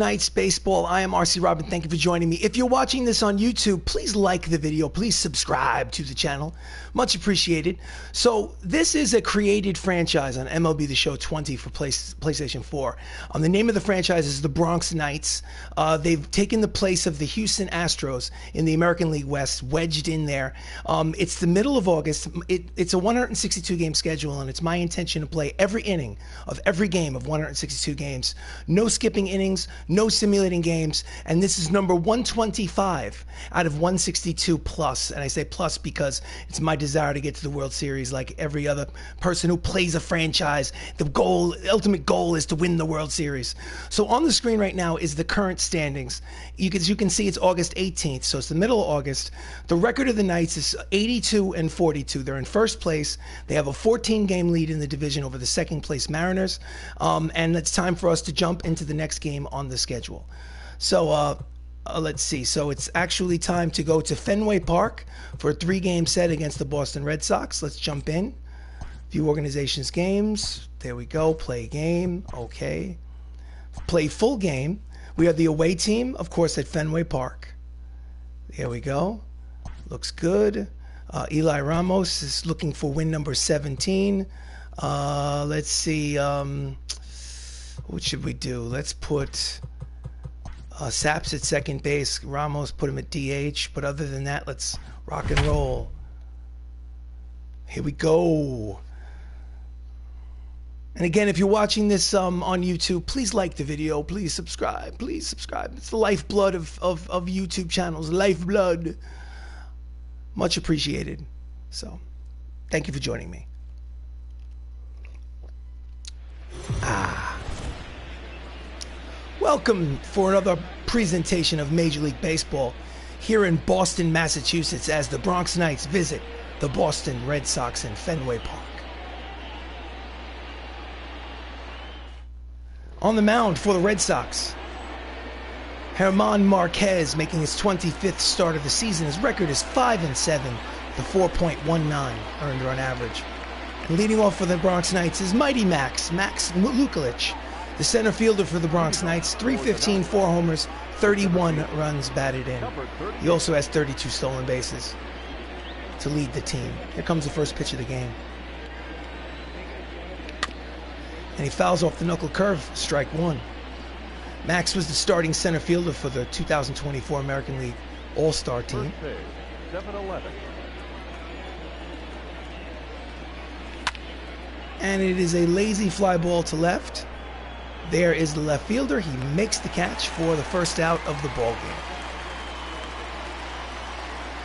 Knights baseball. I am RC Robbin. Thank you for joining me. If you're watching this on YouTube, please like the video. Please subscribe to the channel. Much appreciated. So this is a created franchise on MLB The Show 20 for PlayStation 4. The name of the franchise is the Bronx Knights. They've taken the place of the Houston Astros in the American League West, wedged in there. It's the middle of August. It's a 162 game schedule, and it's my intention to play every inning of every game of 162 games. No skipping innings, no simulating games, and this is number 125 out of 162 plus. And I say plus because it's my desire to get to the World Series like every other person who plays a franchise. The ultimate goal is to win the World Series. So on the screen right now is the current standings. You can see it's August 18th, so it's the middle of August. The record of the Knights is 82-42. They're in first place. They have a 14-game lead in the division over the second place Mariners, and it's time for us to jump into the next game on the schedule. So let's see. So it's actually time to go to Fenway Park for a 3-game set against the Boston Red Sox. Let's jump in. View organizations games. There we go. Play game. Okay. Play full game. We have the away team, of course, at Fenway Park. There we go. Looks good. Eli Ramos is looking for win number 17. Let's see. What should we do? Let's put Saps at second base. Ramos, put him at DH. But other than that, let's rock and roll. Here we go. And again, if you're watching this on YouTube, please like the video. Please subscribe. Please subscribe. It's the lifeblood of YouTube channels. Lifeblood. Much appreciated. So, thank you for joining me. Welcome for another presentation of Major League Baseball here in Boston, Massachusetts, as the Bronx Knights visit the Boston Red Sox in Fenway Park. On the mound for the Red Sox, German Marquez making his 25th start of the season. His record is 5-7, the 4.19 earned run average. And leading off for the Bronx Knights is Mighty Max Lukulich, the center fielder for the Bronx Knights. 315, 4 homers, 31 runs batted in. He also has 32 stolen bases to lead the team. Here comes the first pitch of the game. And he fouls off the knuckle curve, strike one. Max was the starting center fielder for the 2024 American League All-Star team. And it is a lazy fly ball to left. There is the left fielder. He makes the catch for the first out of the ball game.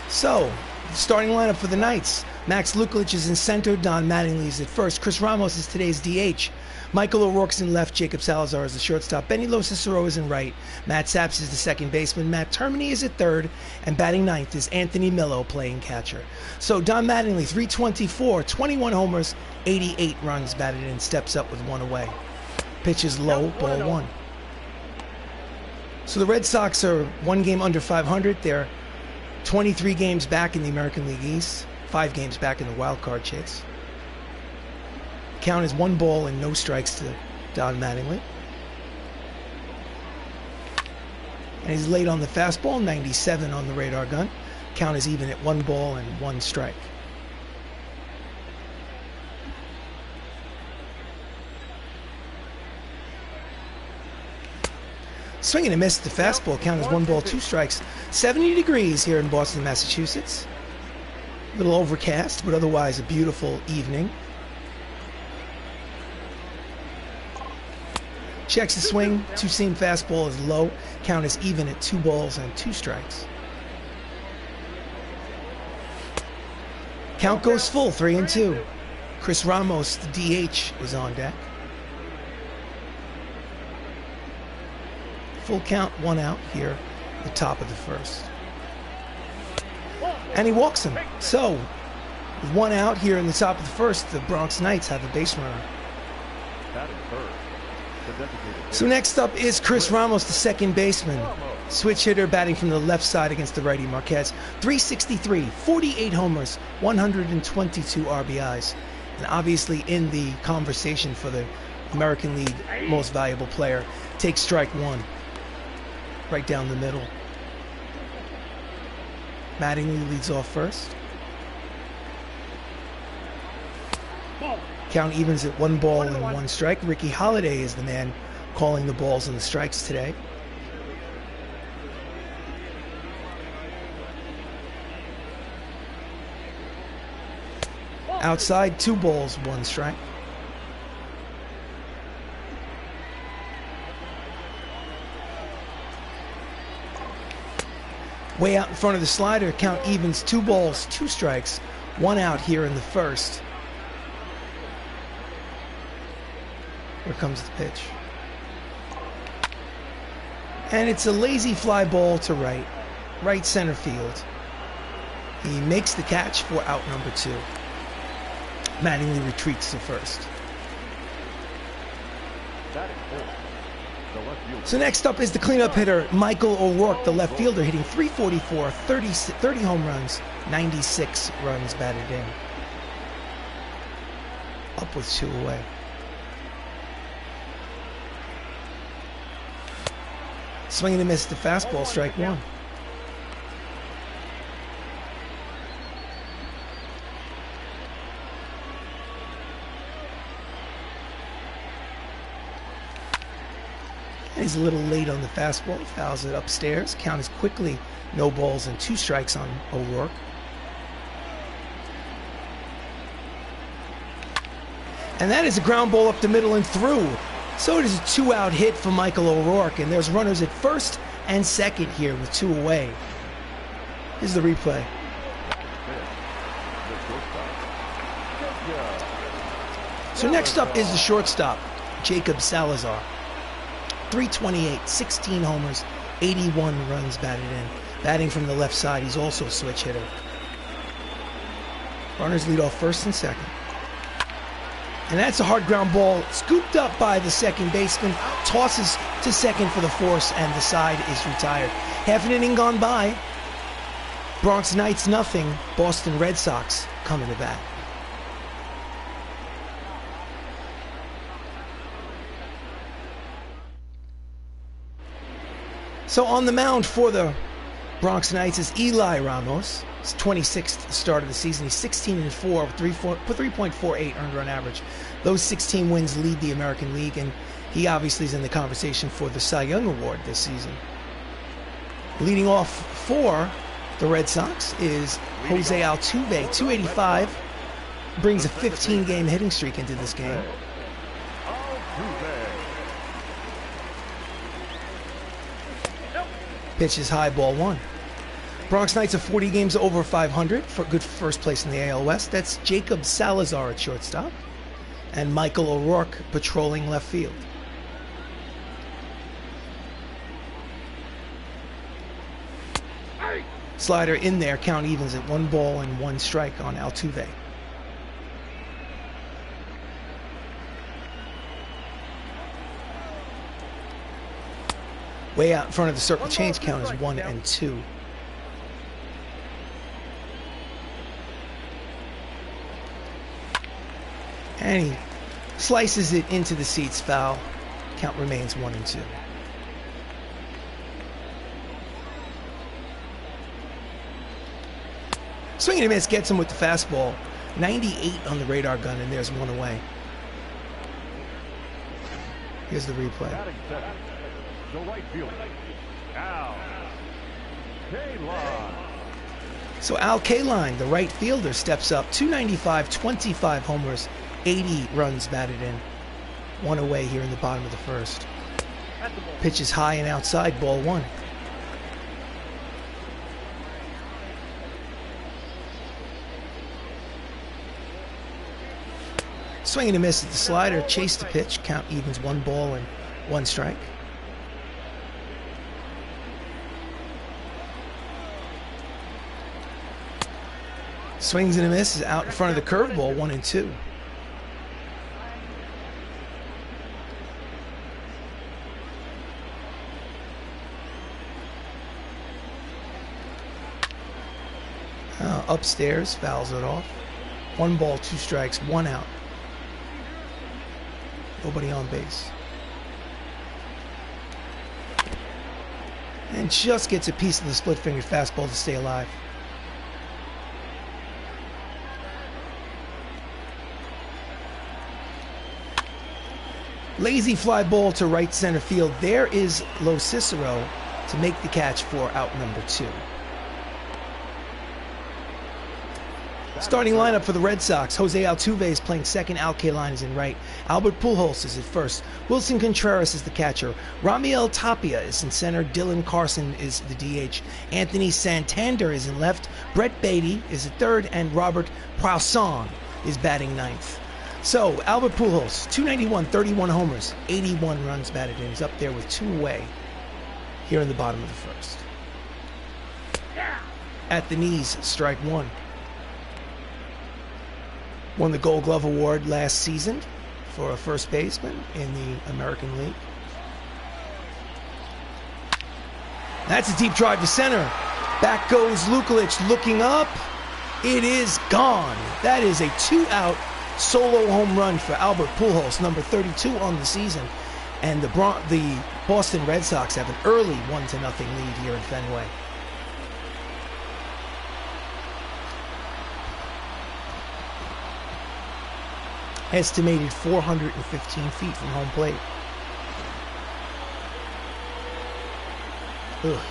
So, the starting lineup for the Knights. Max Lukulich is in center. Don Mattingly is at first. Chris Ramos is today's DH. Michael O'Rourke's in left. Jacob Salazar is the shortstop. Benny LoCicero is in right. Matt Saps is the second baseman. Matt Termini is at third. And batting ninth is Anthony Millo playing catcher. So Don Mattingly, 324, 21 homers, 88 runs batted in, steps up with one away. Pitch is low, ball one. So the Red Sox are 1 game under 500. They're 23 games back in the American League East, 5 games back in the wild card chase. Count is 1 ball and no strikes to Don Mattingly. And he's late on the fastball, 97 on the radar gun. Count is even at 1 ball and 1 strike. Swing and a miss. The fastball. Count is 1 ball, 2 strikes. 70 degrees here in Boston, Massachusetts. A little overcast, but otherwise a beautiful evening. Checks the swing. 2-seam fastball is low. Count is even at 2 balls and 2 strikes. Count goes full, 3-2. Chris Ramos, the DH, is on deck. Full count, 1 out here at the top of the first. And he walks him. So, with 1 out here in the top of the first, the Bronx Knights have a base runner. So next up is Chris Ramos, the second baseman. Switch hitter batting from the left side against the righty Marquez. 363, 48 homers, 122 RBIs. And obviously in the conversation for the American League most valuable player. Takes strike 1. right down the middle. Mattingly leads off first. Count evens at 1 ball and 1 strike. Ricky Holiday is the man calling the balls and the strikes today. Outside, 2 balls, 1 strike. Way out in front of the slider, count evens, 2 balls, 2 strikes, 1 out here in the first. Here comes the pitch. And it's a lazy fly ball to right center field. He makes the catch for out number 2. Mattingly retreats to first. So next up is the cleanup hitter, Michael O'Rourke, the left fielder, hitting .344, 30 home runs, 96 runs batted in. Up with 2 away. Swing and a miss to fastball, strike 1. He's a little late on the fastball, fouls it upstairs. Count is quickly no balls and 2 strikes on O'Rourke. And that is a ground ball up the middle and through. So it is a 2-out hit for Michael O'Rourke, and there's runners at first and second here with 2 away. Here's the replay. So next up is the shortstop, Jacob Salazar. .328, 16 homers, 81 runs batted in. Batting from the left side, he's also a switch hitter. Runners lead off first and second. And that's a hard ground ball, scooped up by the second baseman, tosses to second for the force, and the side is retired. Half an inning gone by. Bronx Knights nothing, Boston Red Sox coming to bat. So on the mound for the Bronx Knights is Eli Ramos. His 26th start of the season. He's 16-4 with 3.48 earned run average. Those 16 wins lead the American League, and he obviously is in the conversation for the Cy Young Award this season. Leading off for the Red Sox is Jose Altuve, 285. Brings a 15-game hitting streak into this game. Pitch is high, ball 1. Bronx Knights are 40 games over 500 for good first place in the AL West. That's Jacob Salazar at shortstop and Michael O'Rourke patrolling left field. Slider in there, count evens at 1 ball and 1 strike on Altuve. Way out in front of the circle change, count is 1 and 2. And he slices it into the seats, foul. Count remains 1 and 2. Swing and a miss, gets him with the fastball. 98 on the radar gun, and there's 1 away. Here's the replay. The right fielder, Al Kaline. So Al Kaline, the right fielder, steps up. 295, 25 homers, 80 runs batted in. 1 away here in the bottom of the first. Pitch is high and outside, ball 1. Swing and a miss at the slider, chase the pitch, count evens 1 ball and 1 strike. Swings and a miss is out in front of the curveball, 1 and 2. Upstairs, fouls it off. 1 ball, 2 strikes, 1 out. Nobody on base. And just gets a piece of the split-fingered fastball to stay alive. Lazy fly ball to right center field. There is LoCicero to make the catch for out number 2. Starting lineup for the Red Sox. Jose Altuve is playing second. Al Kaline is in right. Albert Pujols is at first. Wilson Contreras is the catcher. Ramiel Tapia is in center. Dylan Carson is the DH. Anthony Santander is in left. Brett Beatty is at third. And Robert Poisson is batting ninth. So, Albert Pujols, 291, 31 homers, 81 runs batted in. He's up there with 2 away here in the bottom of the first. At the knees, strike 1. Won the Gold Glove Award last season for a first baseman in the American League. That's a deep drive to center. Back goes Lukelich looking up. It is gone. That is a 2-out solo home run for Albert Pujols, number 32 on the season. And the Boston Red Sox have an early 1-0 lead here in Fenway. Estimated 415 feet from home plate. Ugh.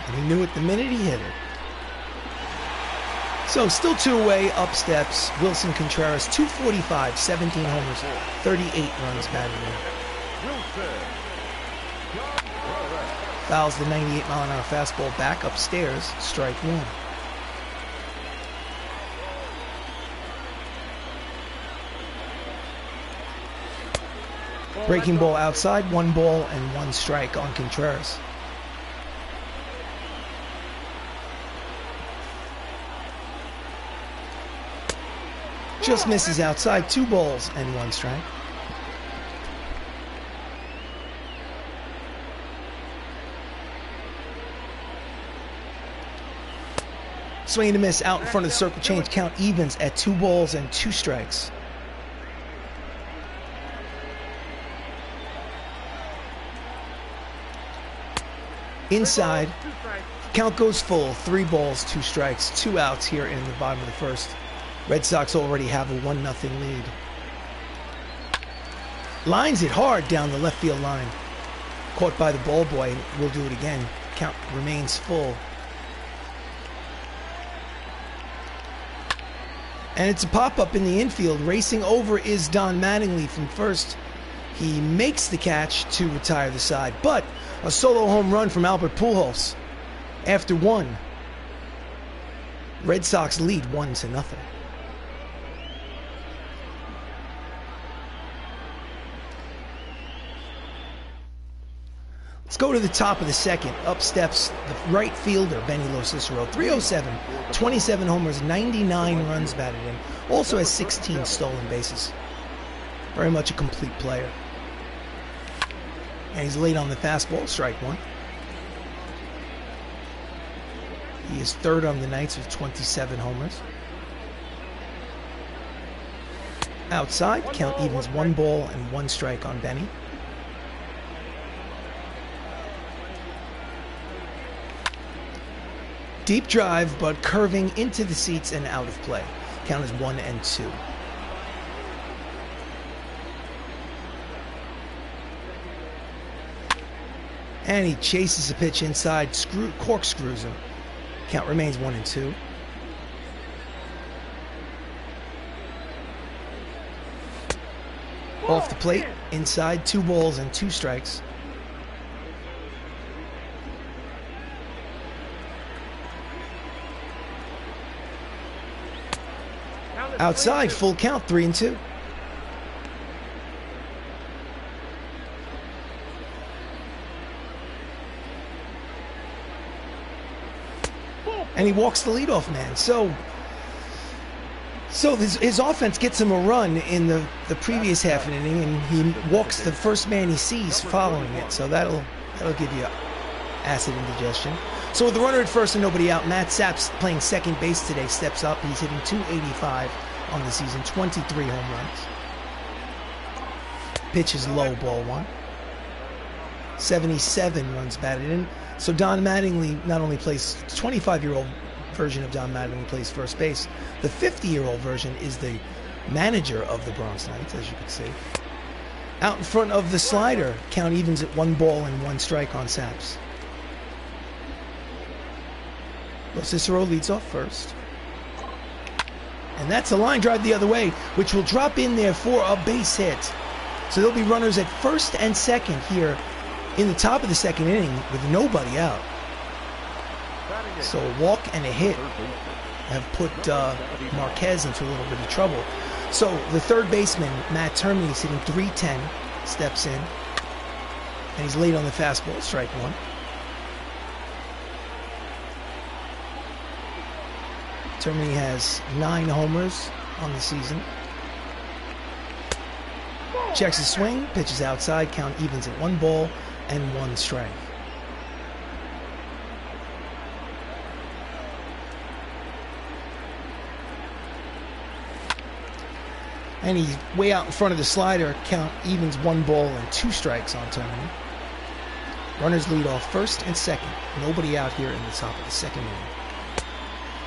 And he knew it the minute he hit it. So still 2 away, up steps Wilson Contreras, 245, 17 homers, 38 runs batted in. Fouls the 98-mile-an-hour fastball back upstairs, strike 1. Breaking ball outside, 1 ball and 1 strike on Contreras. Just misses outside, 2 balls and 1 strike. Swing and a miss out in front of the circle change. Count evens at 2 balls and 2 strikes. Inside. Count goes full. 3 balls, 2 strikes. 2 outs here in the bottom of the first. Red Sox already have a 1-0 lead. Lines it hard down the left field line. Caught by the ball boy. We'll do it again. Count remains full. And it's a pop-up in the infield. Racing over is Don Mattingly from first. He makes the catch to retire the side. But a solo home run from Albert Pujols. After 1. Red Sox lead 1-0. Let's go to the top of the second. Up steps the right fielder, Benny LoCicero. 307, 27 homers, 99 runs batted in. Also has 16 stolen bases. Very much a complete player. And he's late on the fastball, strike 1. He is third on the Knights with 27 homers. Outside, count evens 1 ball and 1 strike on Benny. Deep drive, but curving into the seats and out of play. Count is 1-2. And he chases a pitch inside, corkscrews him. Count remains 1-2. Off the plate, inside, 2 balls and 2 strikes. Outside, full count, 3-2. And he walks the leadoff man. So his offense gets him a run in the previous half an inning, and he walks the first man he sees following it. So that'll give you acid indigestion. So with the runner at first and nobody out, Matt Saps playing second base today steps up. He's hitting .285 on the season, 23 home runs. Pitch is low, ball one. 77 runs batted in. So Don Mattingly not only plays 25-year-old version of Don Mattingly plays first base. The 50-year-old version is the manager of the Bronx Knights, as you can see. Out in front of the slider, count evens at 1 ball and 1 strike on Saps. LoCicero leads off first. And that's a line drive the other way, which will drop in there for a base hit. So there'll be runners at first and second here in the top of the second inning with nobody out. So a walk and a hit have put Marquez into a little bit of trouble. So the third baseman, Matt Termini, is hitting .310, steps in, and he's late on the fastball, strike one. Termini has 9 homers on the season. Checks his swing, pitches outside, count evens at 1 ball and 1 strike. And he's way out in front of the slider, count evens 1 ball and 2 strikes on Termini. Runners lead off first and second. Nobody out here in the top of the second inning.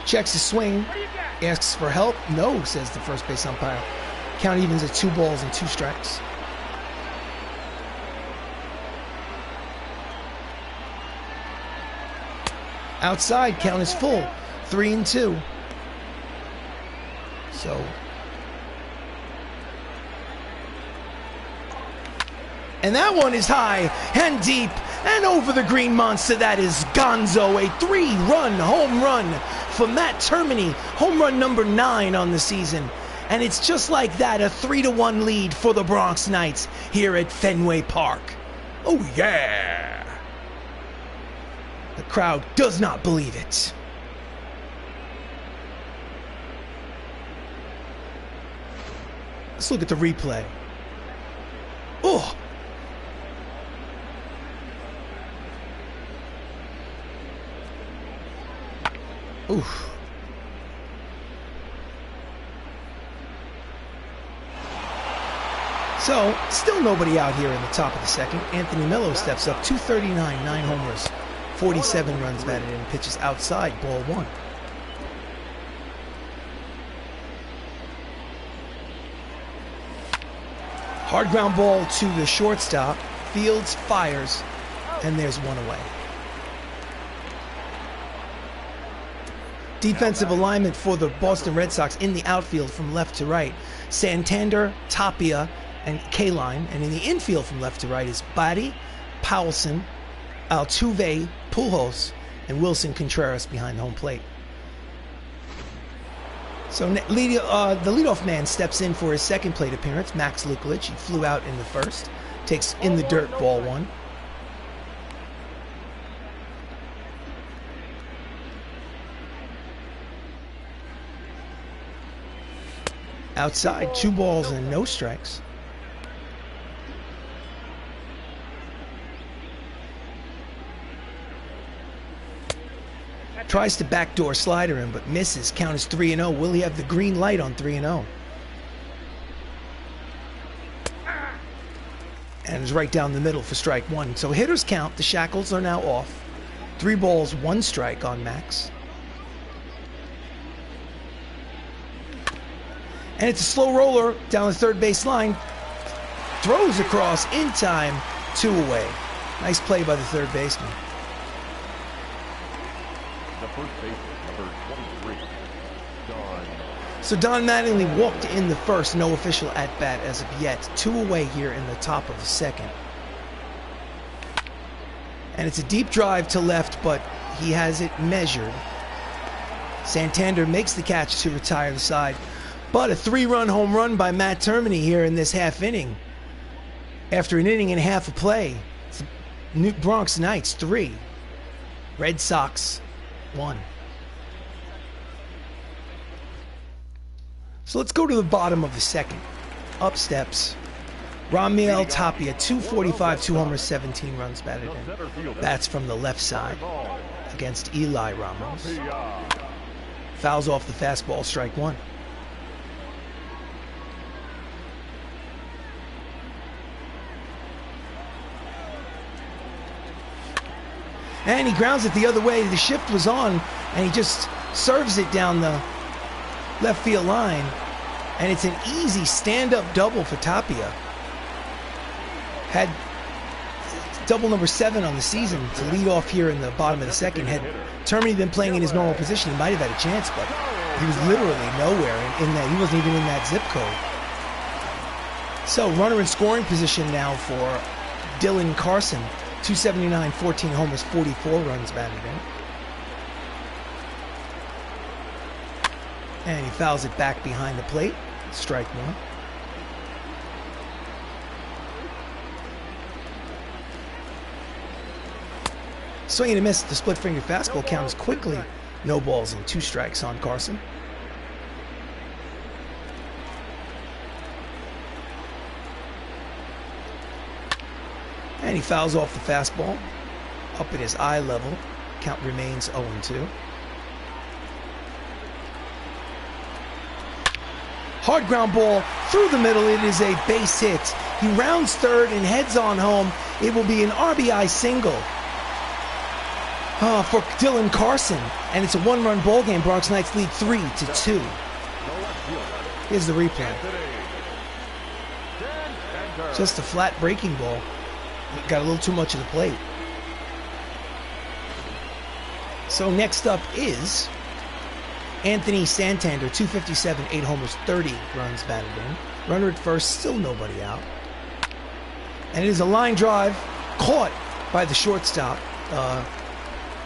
Checks his swing, asks for help. No, says the first base umpire. Count evens at 2 balls and 2 strikes. Outside, count is full, 3-2. So, and that one is high and deep and over the green monster. That is Gonzo, a 3-run home run for Matt Termini, home run number 9 on the season. And it's just like that, a 3-1 lead for the Bronx Knights here at Fenway Park. Oh yeah! The crowd does not believe it. Let's look at the replay. Oh! Oof. So, still nobody out here in the top of the second. Anthony Mello steps up, .239, 9 homers, 47 runs batted in, pitches outside, ball 1. Hard ground ball to the shortstop. Fields fires, and there's 1 away. Defensive alignment for the Boston Red Sox in the outfield from left to right. Santander, Tapia, and K-line. And in the infield from left to right is Buddy, Powelson, Altuve, Pujols, and Wilson Contreras behind home plate. So the leadoff man steps in for his second plate appearance, Max Lukulich. He flew out in the first. Takes in the dirt, ball 1. Outside, 2 balls and no strikes. Tries to backdoor slider him, but misses. Count is 3-0. Will he have the green light on 3-0? And is right down the middle for strike 1. So hitters count. The shackles are now off. 3 balls, 1 strike on Max. And it's a slow roller down the third base line. Throws across in time, 2 away. Nice play by the third baseman. The first baseman, number 23, Don. So Don Mattingly walked in the first, no official at-bat as of yet. 2 away here in the top of the second. And it's a deep drive to left, but he has it measured. Santander makes the catch to retire the side. But a 3-run home run by Matt Termini here in this half inning. After an inning and a half of play, it's New Bronx Knights 3, Red Sox 1. So let's go to the bottom of the second. Up steps Raimel Tapia, .245, 2 homers, 17 runs batted in. Bats from the left side against Eli Ramos. Fouls off the fastball, strike one. And he grounds it the other way. The shift was on, and he just serves it down the left field line. And it's an easy stand-up double for Tapia. Had double number 7 on the season to lead off here in the bottom of the second. Had Termini been playing in his normal position, he might have had a chance, but he was literally nowhere in that. He wasn't even in that zip code. So runner in scoring position now for Dylan Carson. 279, 14 homers, 44 runs batted in. And he fouls it back behind the plate. Strike one. Swing and a miss. The split finger fastball counts quickly. No balls and 2 strikes on Carson. And he fouls off the fastball up at his eye level. Count remains 0-2. Hard ground ball through the middle. It is a base hit. He rounds third and heads on home. It will be an RBI single for Dylan Carson. And it's a 1-run ball game. Bronx Knights lead 3-2. Here's the replay. Just a flat breaking ball. Got a little too much of the plate. So next up is Anthony Santander, 257, 8 homers, 30 runs batted in. Runner at first, still nobody out. And it is a line drive caught by the shortstop.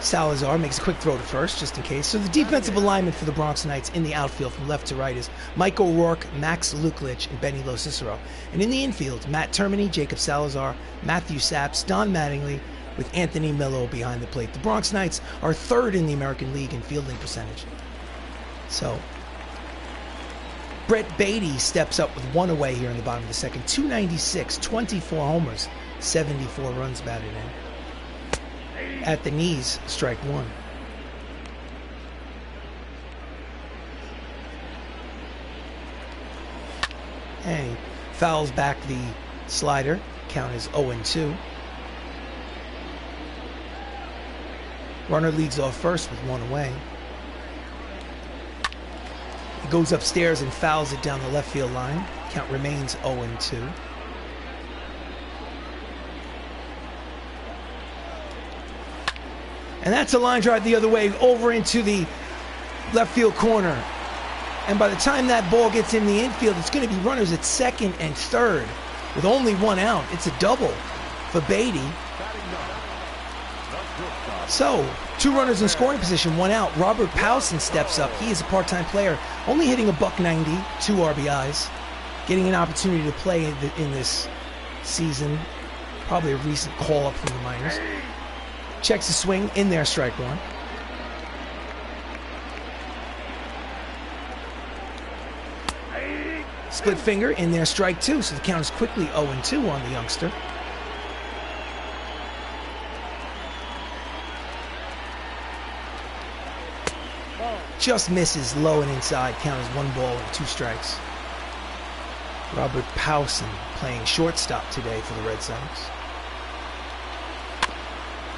Salazar makes a quick throw to first, just in case. So the defensive alignment for the Bronx Knights in the outfield from left to right is Mike O'Rourke, Max Luklich, and Benny LoCicero. And in the infield, Matt Termini, Jacob Salazar, Matthew Saps, Don Mattingly, with Anthony Mello behind the plate. The Bronx Knights are 3rd in the American League in fielding percentage. So Brett Beatty steps up with 1 away here in the bottom of the second. 296, 24 homers, 74 runs batted in. At the knees, strike one. And he fouls back the slider. Count is 0-2. Runner leads off first with 1 away. He goes upstairs and fouls it down the left field line. Count remains 0-2. And that's a line drive the other way over into the left field corner. And by the time that ball gets in the infield, it's going to be runners at second and third with only 1 out. It's a double for Beatty. So 2 runners in scoring position, 1 out. Robert Powson steps up. He is a part-time player, only hitting $190, 2 RBIs, getting an opportunity to play in this season. Probably a recent call-up from the minors. Checks the swing, in there, strike one. Split finger, in there, strike two. So the count is quickly 0-2 on the youngster. Just misses low and inside. Count is 1 ball and 2 strikes. Robert Powson playing shortstop today for the Red Sox.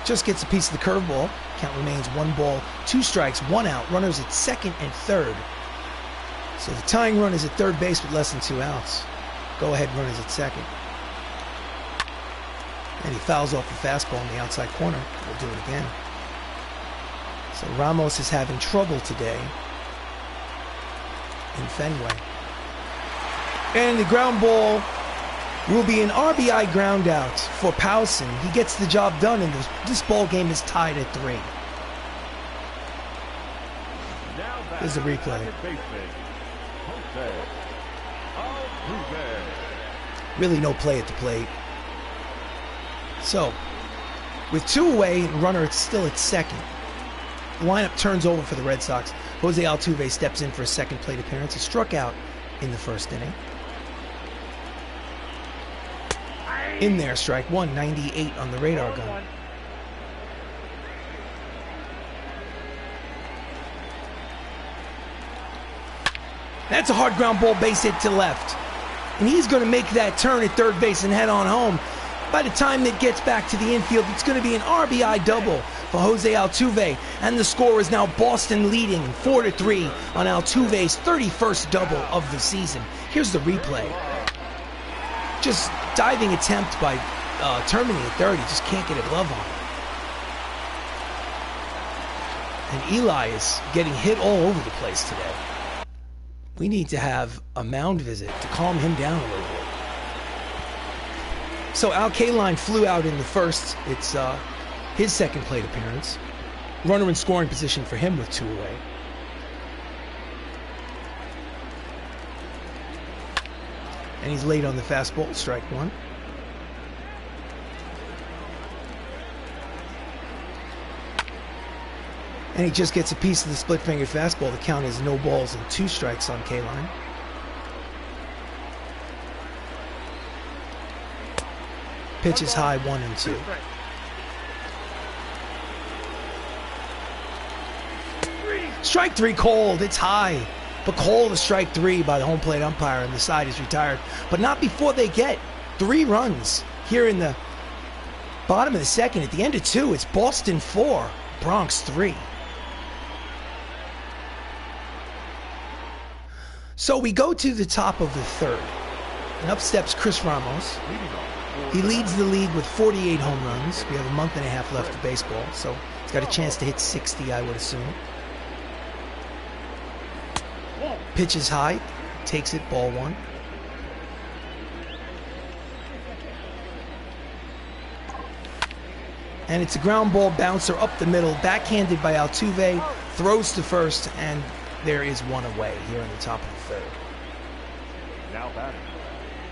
Just gets a piece of the curveball. Count remains 1 ball, 2 strikes, 1 out. Runners at second and third. So the tying run is at third base with less than 2 outs. Go ahead runners at second. And he fouls off the fastball in the outside corner. We'll do it again. So Ramos is having trouble today in Fenway. And the ground ball will be an RBI ground out for Powson. He gets the job done, and this ball game is tied at 3. Here's the replay. Really no play at the plate. So, with 2 away, and runner still at second, the lineup turns over for the Red Sox. Jose Altuve steps in for a second plate appearance. He struck out in the first inning. In there, strike one, 98 on the radar gun. That's a hard ground ball, base hit to left. And he's going to make that turn at third base and head on home. By the time it gets back to the infield, it's going to be an RBI double for Jose Altuve. And the score is now Boston leading 4-3 on Altuve's 31st double of the season. Here's the replay. Just diving attempt by Termini at third. He just can't get a glove on. And Eli is getting hit all over the place today. We need to have a mound visit to calm him down a little bit. So Al Kaline flew out in the first. It's his second plate appearance. Runner in scoring position for him with 2 away. And he's late on the fastball, strike 1. And he just gets a piece of the split-fingered fastball. The count is no balls and 2 strikes on Kaline. Pitch is high, 1-2. Strike 3 called. It's high, but called a strike 3 by the home plate umpire, and the side is retired. But not before they get 3 runs here in the bottom of the second. At the end of 2, it's Boston 4, Bronx 3. So we go to the top of the third, and up steps Chris Ramos. He leads the league with 48 home runs. We have a month and a half left of baseball, so he's got a chance to hit 60, I would assume. Pitch is high, takes it, ball 1. And it's a ground ball bouncer up the middle, backhanded by Altuve, throws to first, and there is 1 away here in the top of the third. Now batting,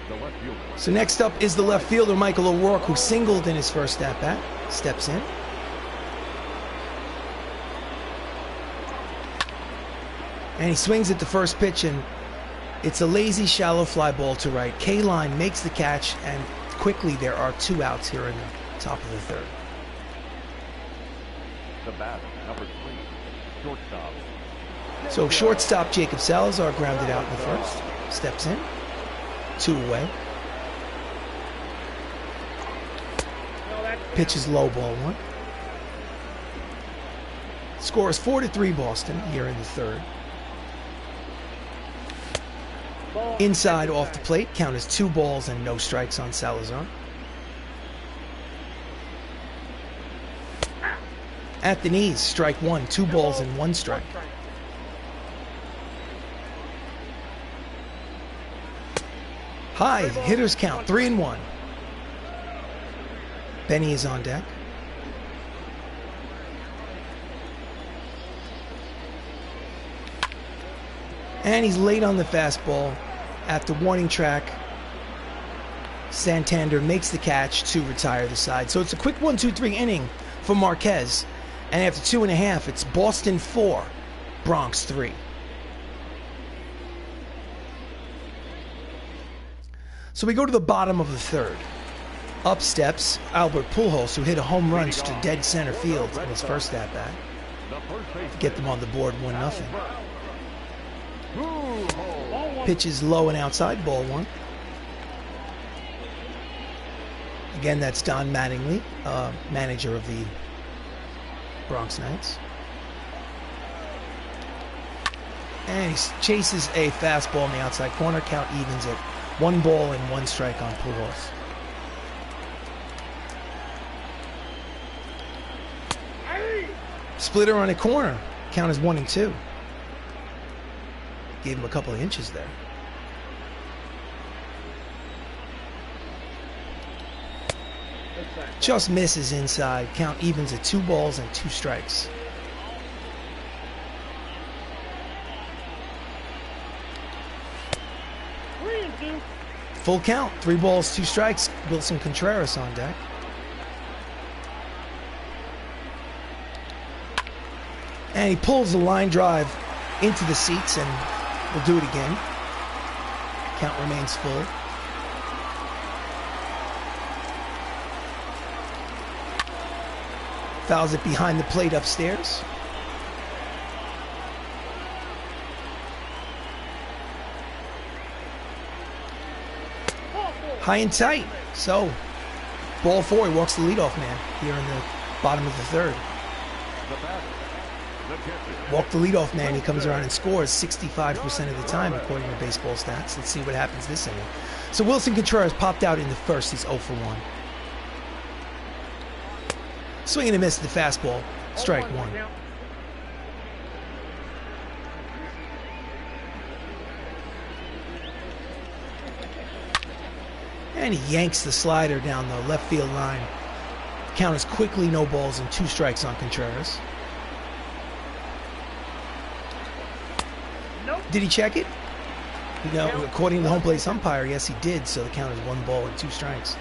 the left fielder. So next up is the left fielder, Michael O'Rourke, who singled in his first at-bat. Steps in. And he swings at the first pitch, and it's a lazy, shallow fly ball to right. Kaline makes the catch, and quickly there are 2 outs here in the top of the third. The batter, number 3, shortstop. So shortstop Jacob Salazar grounded out in the first. Steps in. 2 away. Pitch is low, ball 1. Score is 4-3 Boston here in the third. Inside off the plate, count is 2 balls and no strikes on Salazar. At the knees, strike 1, 2 balls and 1 strike. High, hitters count, 3-1. Benny is on deck. And he's late on the fastball. At the warning track, Santander makes the catch to retire the side. So it's a quick 1-2-3 inning for Marquez. And after 2.5, it's Boston 4, Bronx 3. So we go to the bottom of the third. Up steps Albert Pujols, who hit a home run to dead center field in his first at-bat. Get them on the board 1-0. Pitch is low and outside, ball 1. Again, that's Don Mattingly, manager of the Bronx Knights. And he chases a fastball in the outside corner. Count evens at 1 ball and 1 strike on Pujols. Splitter on a corner. Count is 1-2. Gave him a couple of inches there. Just misses inside. Count evens at 2 balls and 2 strikes. Full count. 3 balls, 2 strikes. Wilson Contreras on deck. And he pulls the line drive into the seats, and we'll do it again. Count remains full. Fouls it behind the plate upstairs. High and tight. So, ball 4, he walks the leadoff man here in the bottom of the third. Walk the leadoff man, he comes around and scores 65% of the time according to baseball stats. Let's see what happens this inning. So Wilson Contreras popped out in the first. He's 0 for 1. Swing and a miss at the fastball. Strike 1. And he yanks the slider down the left field line. Count is quickly no balls and 2 strikes on Contreras. Did he check it? You know, according to the home plate umpire, yes, he did. So the count is 1 ball and 2 strikes.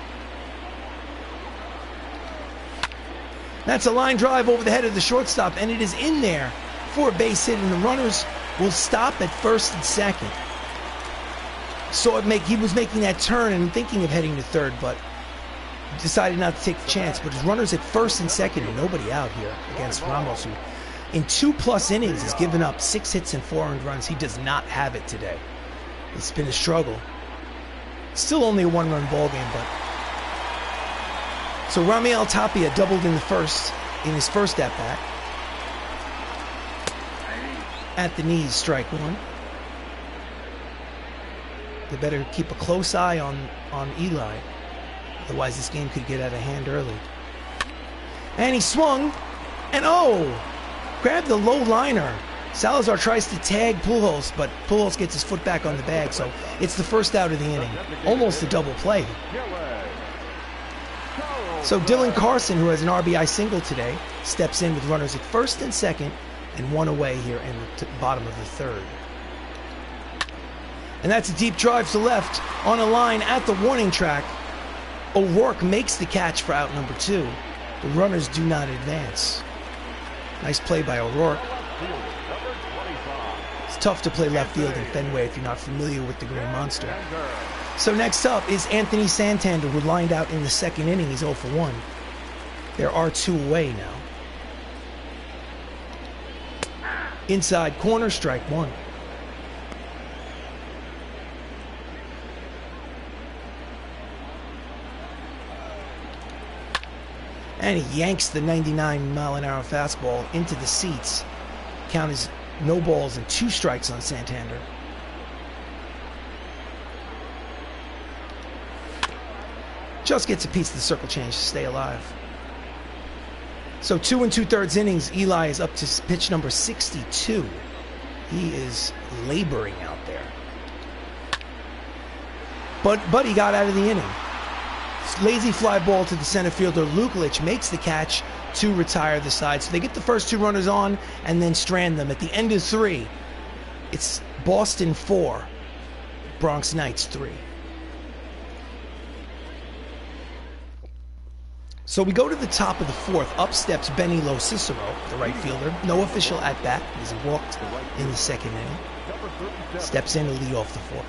That's a line drive over the head of the shortstop, and it is in there for a base hit, and the runners will stop at first and second. So he was making that turn and thinking of heading to third, but decided not to take the chance. But his runners at first and second, and nobody out here against Ramos, who in 2+ innings has given up 6 hits and 4 earned runs. He does not have it today. It's been a struggle. Still only a 1-run ball game, but so Ramiel Tapia doubled in his first at bat. At the knees, strike 1. They better keep a close eye on Eli. Otherwise, this game could get out of hand early. And he swung, and grabbed the low liner. Salazar tries to tag Pujols, but Pujols gets his foot back on the bag, so it's the first out of the inning. Almost a double play. So Dylan Carson, who has an RBI single today, steps in with runners at first and second and 1 away here in the bottom of the third. And that's a deep drive to left on a line at the warning track. O'Rourke makes the catch for out number 2. The runners do not advance. Nice play by O'Rourke. It's tough to play left field in Fenway if you're not familiar with the Green Monster. So next up is Anthony Santander, who lined out in the second inning. He's 0 for 1. There are 2 away now. Inside corner, strike 1. And he yanks the 99-mile-an-hour fastball into the seats. Count is no balls and 2 strikes on Santander. Just gets a piece of the circle change to stay alive. So 2 2/3 innings, Eli is up to pitch number 62. He is laboring out there. But he got out of the inning. Lazy fly ball to the center fielder. Luklich makes the catch to retire the side. So they get the first 2 runners on and then strand them. At the end of 3, it's Boston 4, Bronx Knights 3. So we go to the top of the 4th. Up steps Benny LoCicero, the right fielder. No official at-bat. He's walked in the second inning. Steps in to lead off the 4th.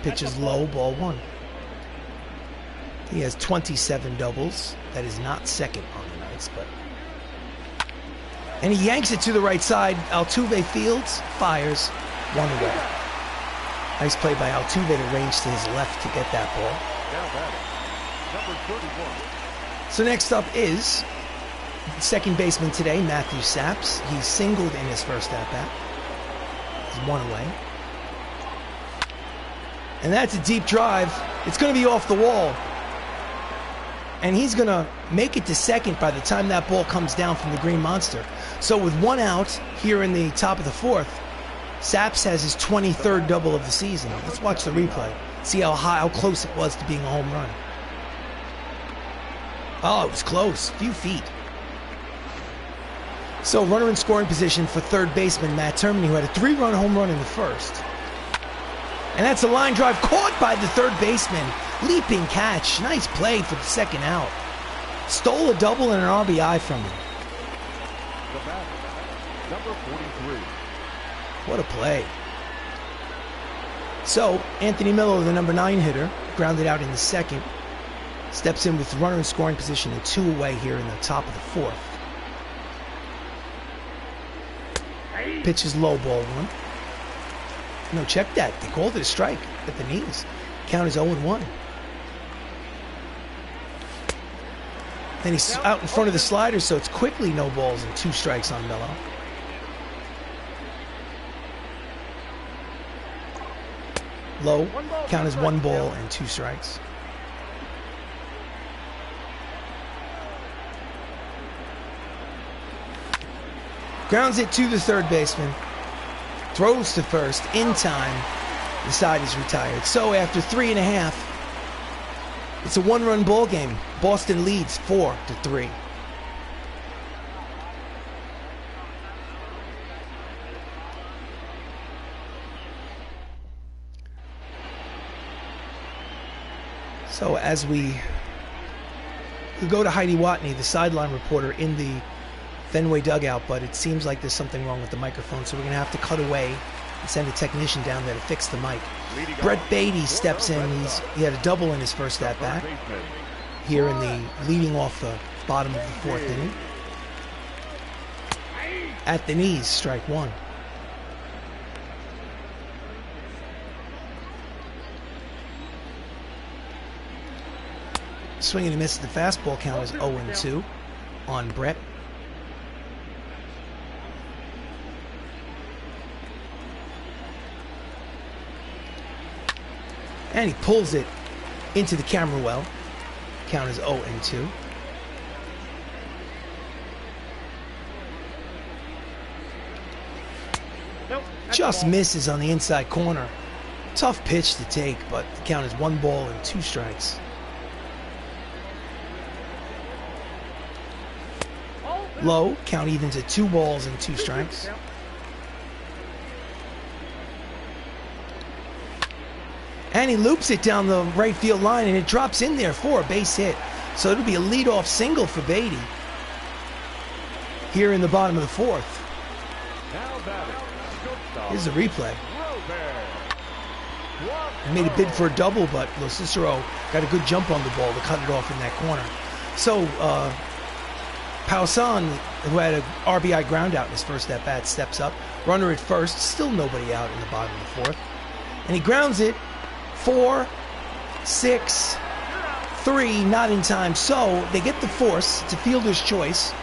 Pitches low, ball 1. He has 27 doubles. That is not second on the Knights, but... And he yanks it to the right side. Altuve fields, fires, 1 away. Nice play by Altuve to range to his left to get that ball. So next up is second baseman today, Matthew Saps. He singled in his first at-bat. He's 1 away. And that's a deep drive. It's going to be off the wall. And he's going to make it to second by the time that ball comes down from the Green Monster. So with 1 out here in the top of the 4th, Saps has his 23rd double of the season. Let's watch the replay. See how close it was to being a home run. Oh, it was close. A few feet. So runner in scoring position for third baseman Matt Termini, who had a 3-run home run in the first. And that's a line drive caught by the third baseman. Leaping catch. Nice play for the second out. Stole a double and an RBI from him. The batter, number 43. What a play. So Anthony Miller, the number 9 hitter, grounded out in the second. Steps in with runner in scoring position and 2 away here in the top of the 4th. Pitches low, ball 1. No, check that. They called it a strike. at the knees. Count is 0-1. Then he's out in front of the slider, so it's quickly no balls and 2 strikes on Mello. Low, count is 1 ball and 2 strikes. Grounds it to the third baseman. Throws to first in time. The side is retired. So after 3.5, it's a 1-run ball game. Boston leads 4-3. So as we go to Heidi Watney, the sideline reporter in the Fenway dugout, but it seems like there's something wrong with the microphone, so we're going to have to cut away and send a technician down there to fix the mic. Brett Beatty steps in. He had a double in his first at-bat here in the leading off the bottom of the 4th inning. At the knees, strike 1. Swing and a miss. The fastball count is 0-2 on Brett. And he pulls it into the camera well. Count is 0-2. Just misses on the inside corner. Tough pitch to take, but the count is 1 ball and 2 strikes. Low, count evens at 2 balls and 2 strikes. And he loops it down the right field line, and it drops in there for a base hit. So it'll be a leadoff single for Beatty here in the bottom of the 4th. Here's the replay. He made a bid for a double, but LoCicero got a good jump on the ball to cut it off in that corner. So Pausan, who had an RBI ground out in his first at-bat, steps up. Runner at first, still nobody out in the bottom of the 4th. And he grounds it 4, 6, 3, not in time. So they get the force. It's a fielder's choice.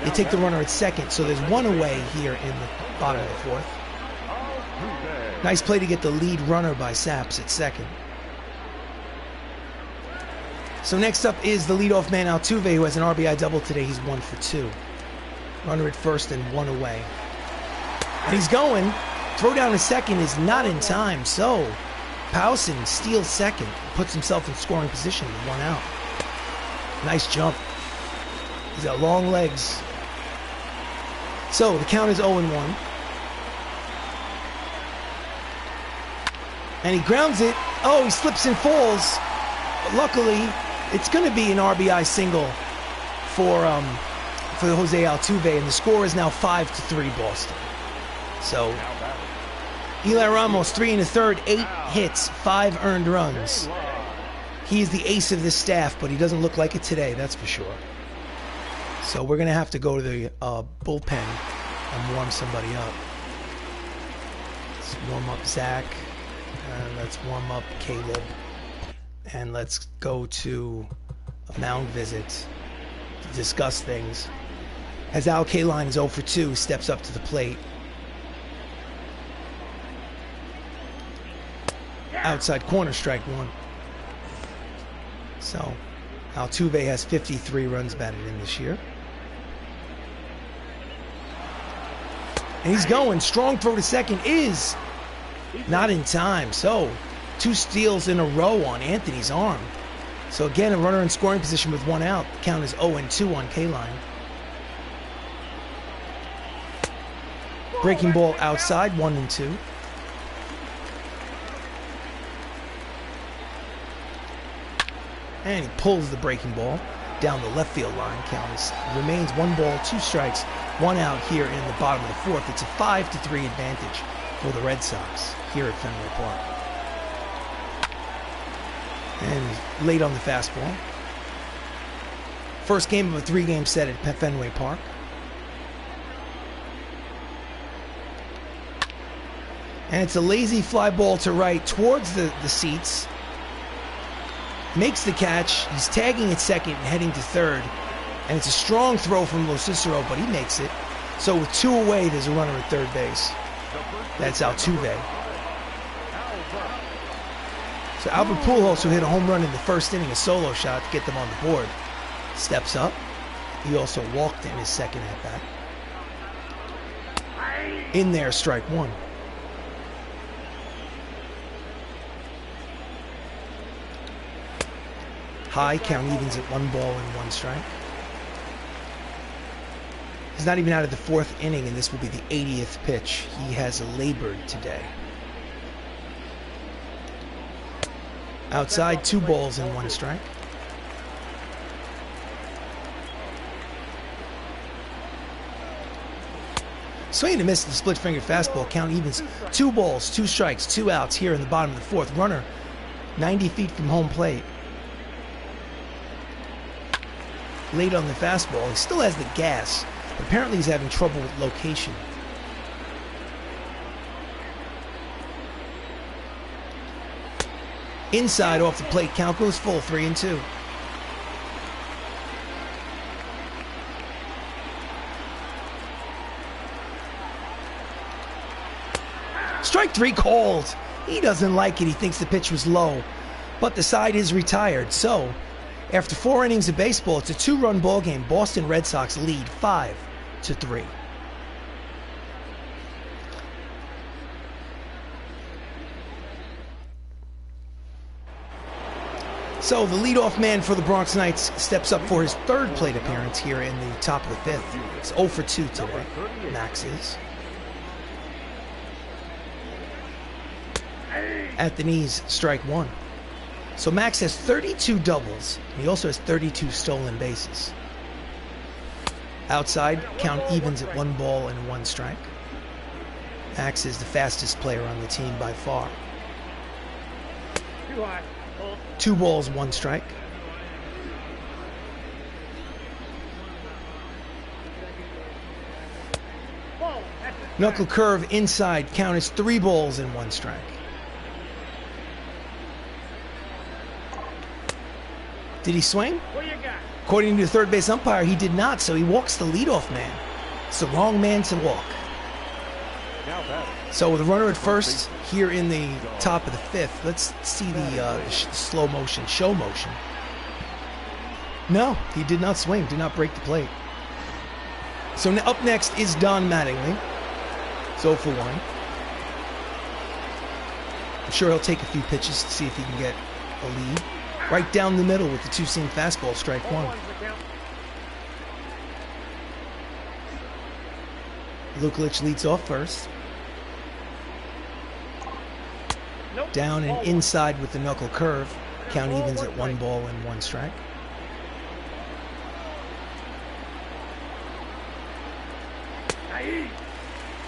They take the runner at second. So there's 1 away here in the bottom of the 4th. Nice play to get the lead runner by Saps at second. So next up is the leadoff man Altuve, who has an RBI double today. He's 1 for 2. Runner at first and 1 away. And he's going. Throw down to second is not in time. So Pausan steals second, puts himself in scoring position with 1 out. Nice jump. He's got long legs. So the count is 0-1. And he grounds it. Oh, he slips and falls. But luckily, it's going to be an RBI single for Jose Altuve, and the score is now 5-3 Boston. So Eli Ramos, 3 1/3, 8 hits, 5 earned runs. He is the ace of this staff, but he doesn't look like it today, that's for sure. So we're going to have to go to the bullpen and warm somebody up. Let's warm up Zach, and let's warm up Caleb, and let's go to a mound visit to discuss things. As Al Kaline is 0 for 2, steps up to the plate. Outside corner, strike 1. So Altuve has 53 runs batted in this year. And he's going. Strong throw to second is not in time. So 2 steals in a row on Anthony's arm. So again, a runner in scoring position with 1 out. The count is 0-2 on K-line. Breaking ball outside, 1-2. And he pulls the breaking ball down the left field line. Count remains 1 ball, 2 strikes, 1 out here in the bottom of the 4th. It's a 5-3 advantage for the Red Sox here at Fenway Park. And late on the fastball. First game of a 3-game set at Fenway Park. And it's a lazy fly ball to right towards the seats. Makes the catch. He's tagging at second and heading to third. And it's a strong throw from LoCicero, but he makes it. So with 2 away, there's a runner at third base. That's Altuve. So Albert Pujols, who hit a home run in the first inning, a solo shot to get them on the board, steps up. He also walked in his second at-bat. In there, strike 1. High, count evens at 1 ball and 1 strike. He's not even out of the 4th inning, and this will be the 80th pitch. He has labored today. Outside, 2 balls and 1 strike. Swing and a miss the split-fingered fastball. Count evens 2 balls, 2 strikes, 2 outs here in the bottom of the 4th. Runner 90 feet from home plate. Late on the fastball. He still has the gas. Apparently he's having trouble with location. Inside off the plate. Count goes full. 3-2. Strike 3 called. He doesn't like it. He thinks the pitch was low. But the side is retired. So, after 4 innings of baseball, it's a 2-run ball game. Boston Red Sox lead 5-3. So the leadoff man for the Bronx Knights steps up for his 3rd plate appearance here in the top of the 5th. It's 0 for 2 today. Max is. At the knees, strike 1. So Max has 32 doubles, and he also has 32 stolen bases. Outside, count evens at 1 ball and 1 strike. Max is the fastest player on the team by far. 2 balls, 1 strike. Knuckle curve inside, count is 3 balls and 1 strike. Did he swing? According to the third base umpire, he did not, so he walks the leadoff man. It's the wrong man to walk. So with a runner at first here in the top of the 5th, let's see the slow motion, show motion. No, he did not swing, did not break the plate. So up next is Don Mattingly. 0 for 1. I'm sure he'll take a few pitches to see if he can get a lead. Right down the middle with the 2-seam fastball, strike 1. Lukelich leads off first. Down and inside with the knuckle curve. Count evens at 1 ball and 1 strike.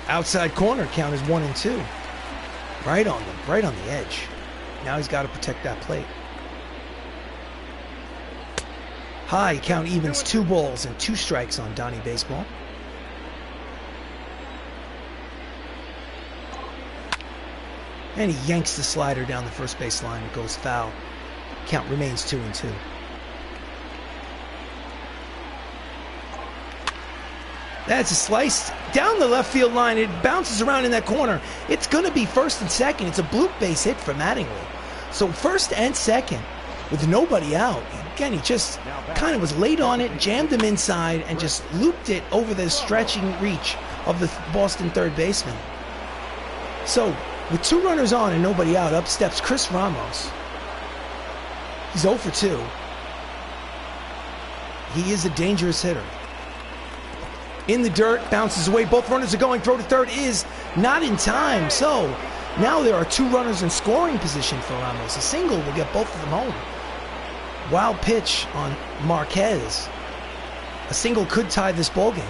Outside corner, count is 1-2. Right on the edge. Now he's got to protect that plate. High, count evens 2 balls and 2 strikes on Donnie Baseball. And he yanks the slider down the first base line. It goes foul. Count remains 2-2. That's a slice down the left field line. It bounces around in that corner. It's going to be first and second. It's a bloop base hit for Mattingly. So first and second with nobody out. Again, he just kind of was late on it, jammed him inside, and just looped it over the stretching reach of the Boston third baseman. So with 2 runners on and nobody out, up steps Chris Ramos. He's 0 for 2. He is a dangerous hitter. In the dirt, bounces away. Both runners are going. Throw to third is not in time. So now there are 2 runners in scoring position for Ramos. A single will get both of them home. Wild pitch on Marquez. A single could tie this ball game.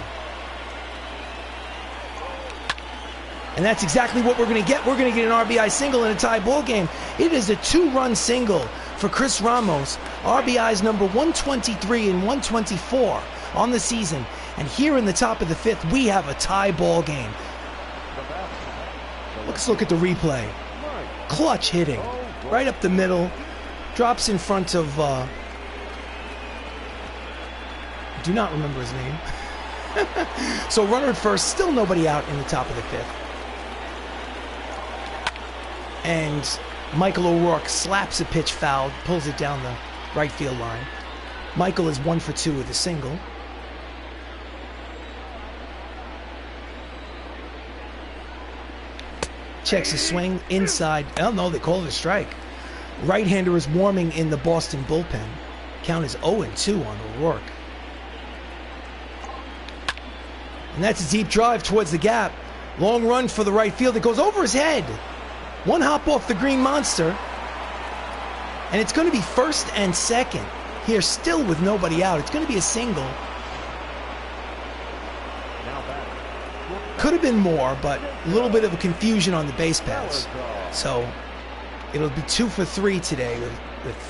And that's exactly what we're going to get. We're going to get an RBI single in a tie ball game. It is a 2-run single for Chris Ramos. RBIs number 123 and 124 on the season. And here in the top of the 5th, we have a tie ball game. Let's look at the replay. Clutch hitting. Right up the middle. Drops in front of... do not remember his name. So runner at first. Still nobody out in the top of the fifth. And Michael O'Rourke slaps a pitch foul. Pulls it down the right field line. Michael is 1 for 2 with a single. Checks his swing inside. Oh no, they call it a strike. Right-hander is warming in the Boston bullpen. Count is 0-2 on O'Rourke. And that's a deep drive towards the gap. Long run for the right field. It goes over his head. One hop off the green monster. And it's going to be first and second. Here, still with nobody out. It's going to be a single. Could have been more, but a little bit of a confusion on the base paths. So it'll be 2 for 3 today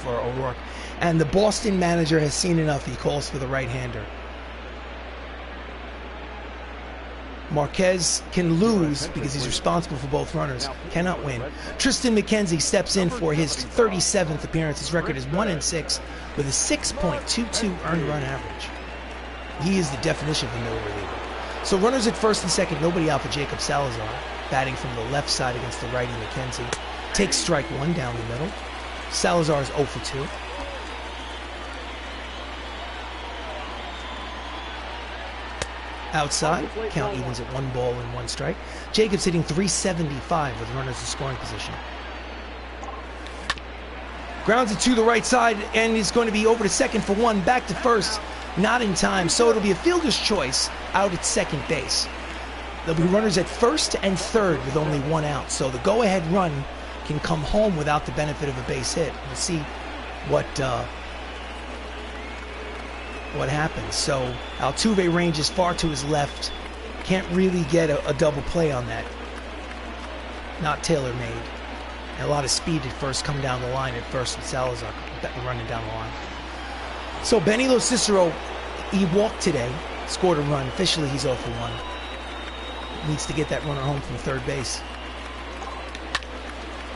for O'Rourke. And the Boston manager has seen enough. He calls for the right-hander. Marquez can lose because he's responsible for both runners. Cannot win. Tristan McKenzie steps in for his 37th appearance. His record is 1-6 with a 6.22 earned run average. He is the definition of a middle reliever. So runners at first and second, nobody out for Jacob Salazar. Batting from the left side against the righty McKenzie. Takes strike 1 down the middle. Salazar is 0 for 2. Outside, count evens at 1 ball and 1 strike. Jacobs hitting .375 with runners in scoring position. Grounds it to the right side and is going to be over to second for 1. Back to first, not in time. So it'll be a fielder's choice out at second base. There'll be runners at first and third with only 1 out. So the go-ahead run can come home without the benefit of a base hit. We'll see what happens. So Altuve ranges far to his left. Can't really get a double play on that. Not tailor-made. And a lot of speed at first coming down the line at first with Salazar running down the line. So Benny LoCicero, he walked today, scored a run. Officially he's 0 for 1. Needs to get that runner home from third base.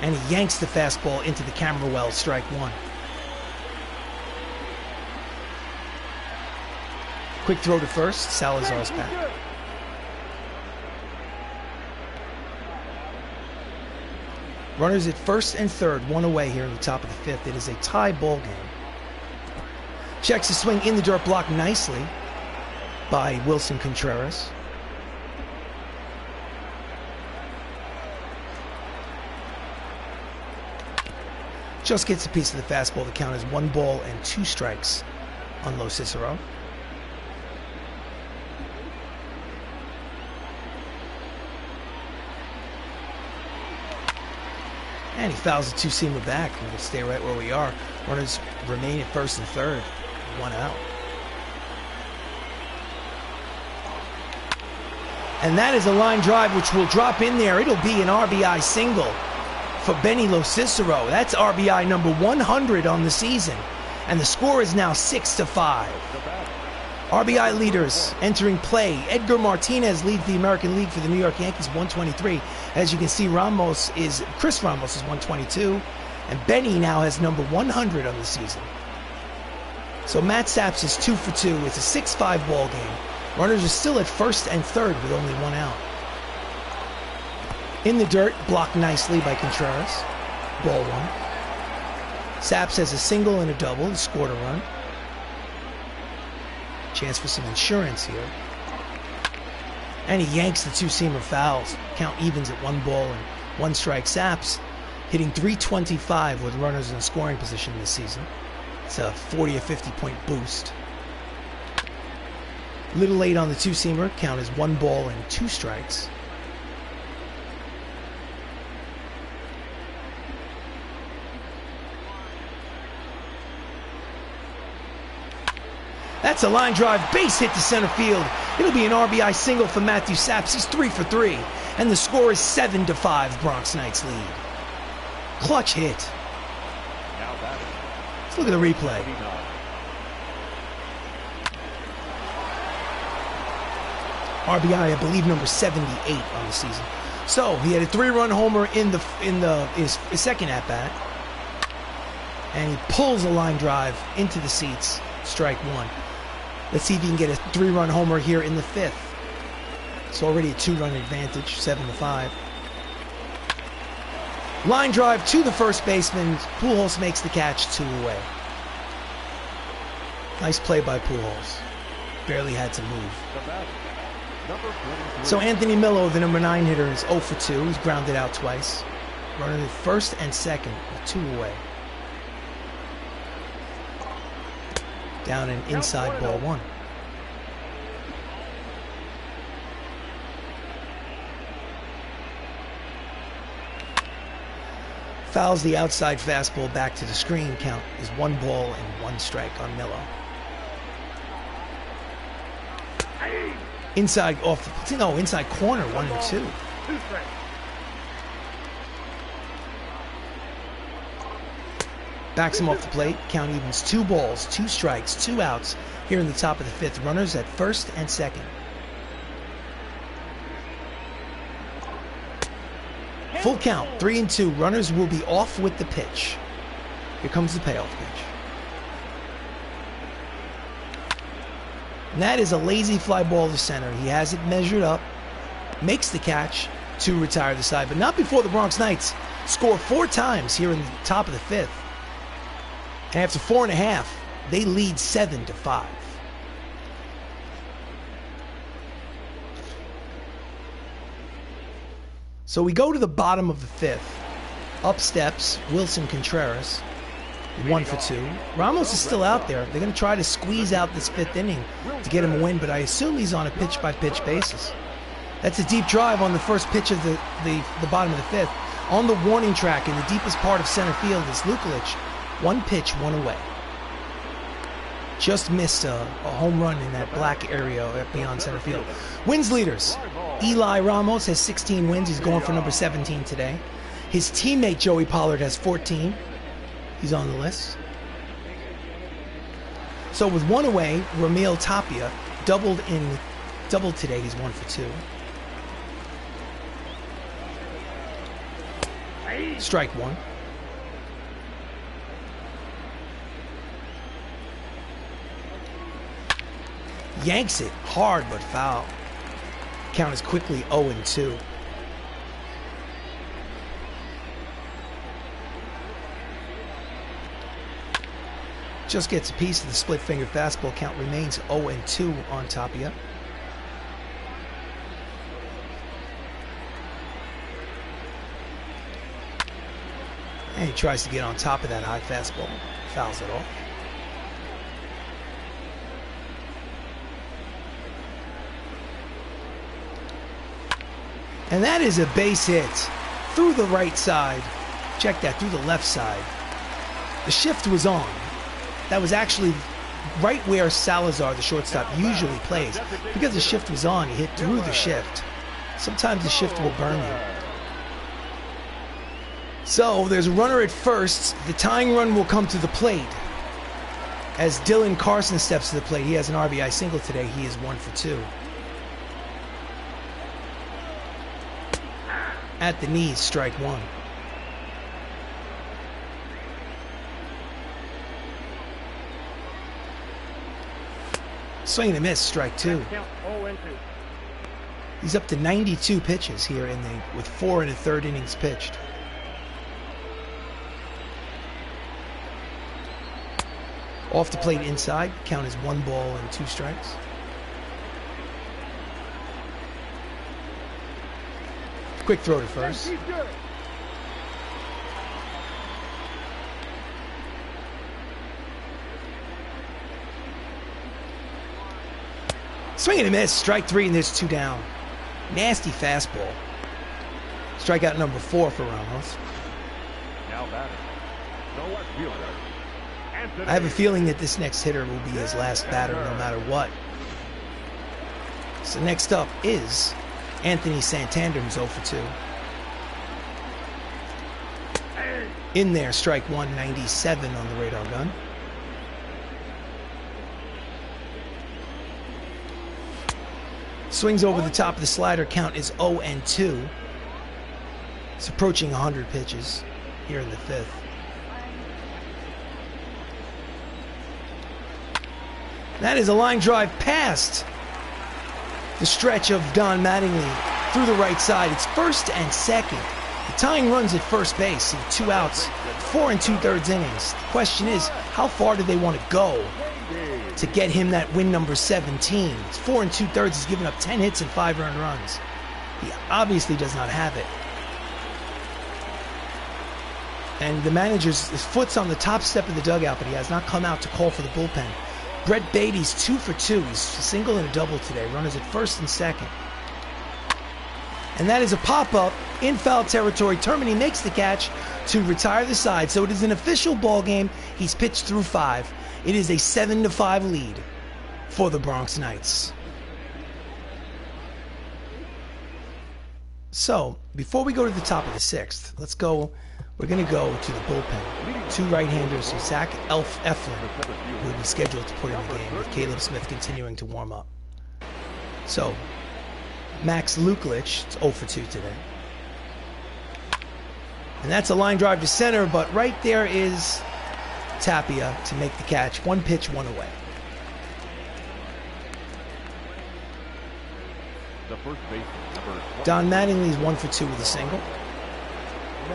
And he yanks the fastball into the camera well, strike 1. Quick throw to first, Salazar's back. Runners at first and third, 1 away here in the top of the fifth. It is a tie ball game. Checks the swing in the dirt, blocked nicely by Wilson Contreras. Just gets a piece of the fastball. The count is 1 ball and 2 strikes on LoCicero. And he fouls the 2-seamer back. We'll stay right where we are. Runners remain at first and third. 1 out. And that is a line drive which will drop in there. It'll be an RBI single for Benny LoCicero. That's RBI number 100 on the season. And the score is now 6-5. RBI leaders entering play. Edgar Martinez leads the American League for the New York Yankees, 123. As you can see, Chris Ramos is 122. And Benny now has number 100 on the season. So Matt Saps is 2 for 2. It's a 6-5 ball game. Runners are still at first and third with only 1 out. In the dirt, blocked nicely by Contreras. Ball 1. Saps has a single and a double. He scored a run. Chance for some insurance here. And he yanks the 2-seamer fouls. Count evens at 1 ball and 1 strike. Saps hitting .325 with runners in scoring position this season. It's a 40 or 50 point boost. Little late on the 2-seamer. Count is 1 ball and 2 strikes. That's a line drive, base hit to center field. It'll be an RBI single for Matthew Saps. He's 3 for 3. And the score is 7-5, Bronx Knights lead. Clutch hit. Let's look at the replay. RBI, I believe, number 78 on the season. So he had a 3-run homer in his second at bat, and he pulls a line drive into the seats. Strike one. Let's see if he can get a 3-run homer here in the 5th. It's already a 2-run advantage, 7-5. Line drive to the first baseman. Pujols makes the catch, 2 away. Nice play by Pujols. Barely had to move. So Anthony Millo, the number 9 hitter, is 0 for 2. He's grounded out twice. Running at first and second with 2 away. Down and inside, ball 1. Fouls the outside fastball back to the screen. Count is 1 ball and 1 strike on Millo. Inside inside corner, 1 and 2. Backs him off the plate. Count evens 2 balls, 2 strikes, 2 outs here in the top of the 5th. Runners at first and second. Full count, 3 and 2. Runners will be off with the pitch. Here comes the payoff pitch. And that is a lazy fly ball to center. He has it measured up, makes the catch to retire the side, but not before the Bronx Knights score 4 times here in the top of the 5th. And after 4.5, they lead 7-5. So we go to the bottom of the 5th. Up steps Wilson Contreras, 1 for 2. Ramos is still out there. They're going to try to squeeze out this 5th inning to get him a win, but I assume he's on a pitch-by-pitch basis. That's a deep drive on the first pitch of the bottom of the 5th. On the warning track in the deepest part of center field is Lukelich. 1 pitch, 1 away. Just missed a home run in that black area beyond center field. Wins leaders. Eli Ramos has 16 wins. He's going for number 17 today. His teammate Joey Pollard has 14. He's on the list. So with 1 away, Ramil Tapia doubled today. He's 1 for 2. Strike 1. Yanks it hard but foul. Count is quickly 0-2. Just gets a piece of the split finger fastball. Count remains 0-2 on Tapia. And he tries to get on top of that high fastball. Fouls it off. And that is a base hit through the right side. Check that, through the left side. The shift was on. That was actually right where Salazar, the shortstop, usually plays. Because the shift was on, he hit through the shift. Sometimes the shift will burn you. So there's a runner at first. The tying run will come to the plate. As Dylan Carson steps to the plate, he has an RBI single today. He is 1 for 2. At the knees, strike 1. Swing and a miss, strike 2. He's up to 92 pitches here with 4 1/3 innings pitched. Off the plate inside, count is 1 ball and 2 strikes. Quick throw to first. Swing and a miss, strike 3, and there's 2 down. Nasty fastball. Strikeout number 4 for Ramos. Now batting. No left fielder. I have a feeling that this next hitter will be his last batter no matter what. So next up is Anthony Santander, who's 0 for 2. In there, strike 1, 97 on the radar gun. Swings over the top of the slider, count is 0-2. It's approaching 100 pitches here in the 5th. That is a line drive past the stretch of Don Mattingly through the right side. It's first and second. The tying runs at first base, and 2 outs, 4 2/3 innings. The question is, how far do they want to go to get him that win number 17? It's 4 2/3. He's given up 10 hits and 5 earned runs. He obviously does not have it. And the manager's his foot's on the top step of the dugout, but he has not come out to call for the bullpen. Brett Beatty's 2 for 2. He's a single and a double today. Runners at first and second. And that is a pop-up in foul territory. Termini makes the catch to retire the side. So it is an official ball game. He's pitched through 5. It is a 7-5 lead for the Bronx Knights. So before we go to the top of the 6th, let's go. We're going to go to the bullpen. 2 right-handers, Zach Eflin will be scheduled to put in the game, with Caleb Smith continuing to warm up. So, Max Luklich, it's 0 for 2 today. And that's a line drive to center, but right there is Tapia to make the catch. 1 pitch, 1 away. Don Mattingly's 1 for 2 with a single.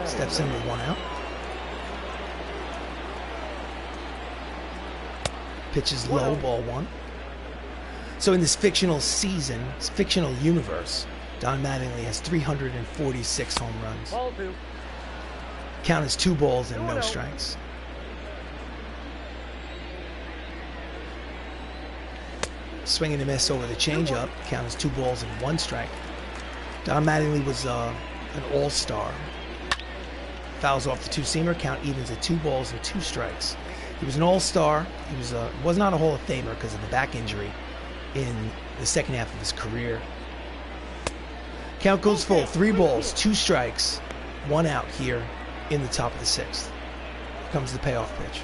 Steps in with 1 out. Pitches low, ball 1. So in this fictional season, this fictional universe, Don Mattingly has 346 home runs. Count as 2 balls and no strikes. Swing and a miss over the changeup. Count as 2 balls and 1 strike. Don Mattingly was an all-star. Fouls off the 2-seamer. Count evens at 2 balls and 2 strikes. He was an all-star. He was not a Hall of Famer because of the back injury in the second half of his career. Count goes full. 3 balls, 2 strikes, 1 out here in the top of the 6th. Here comes the payoff pitch.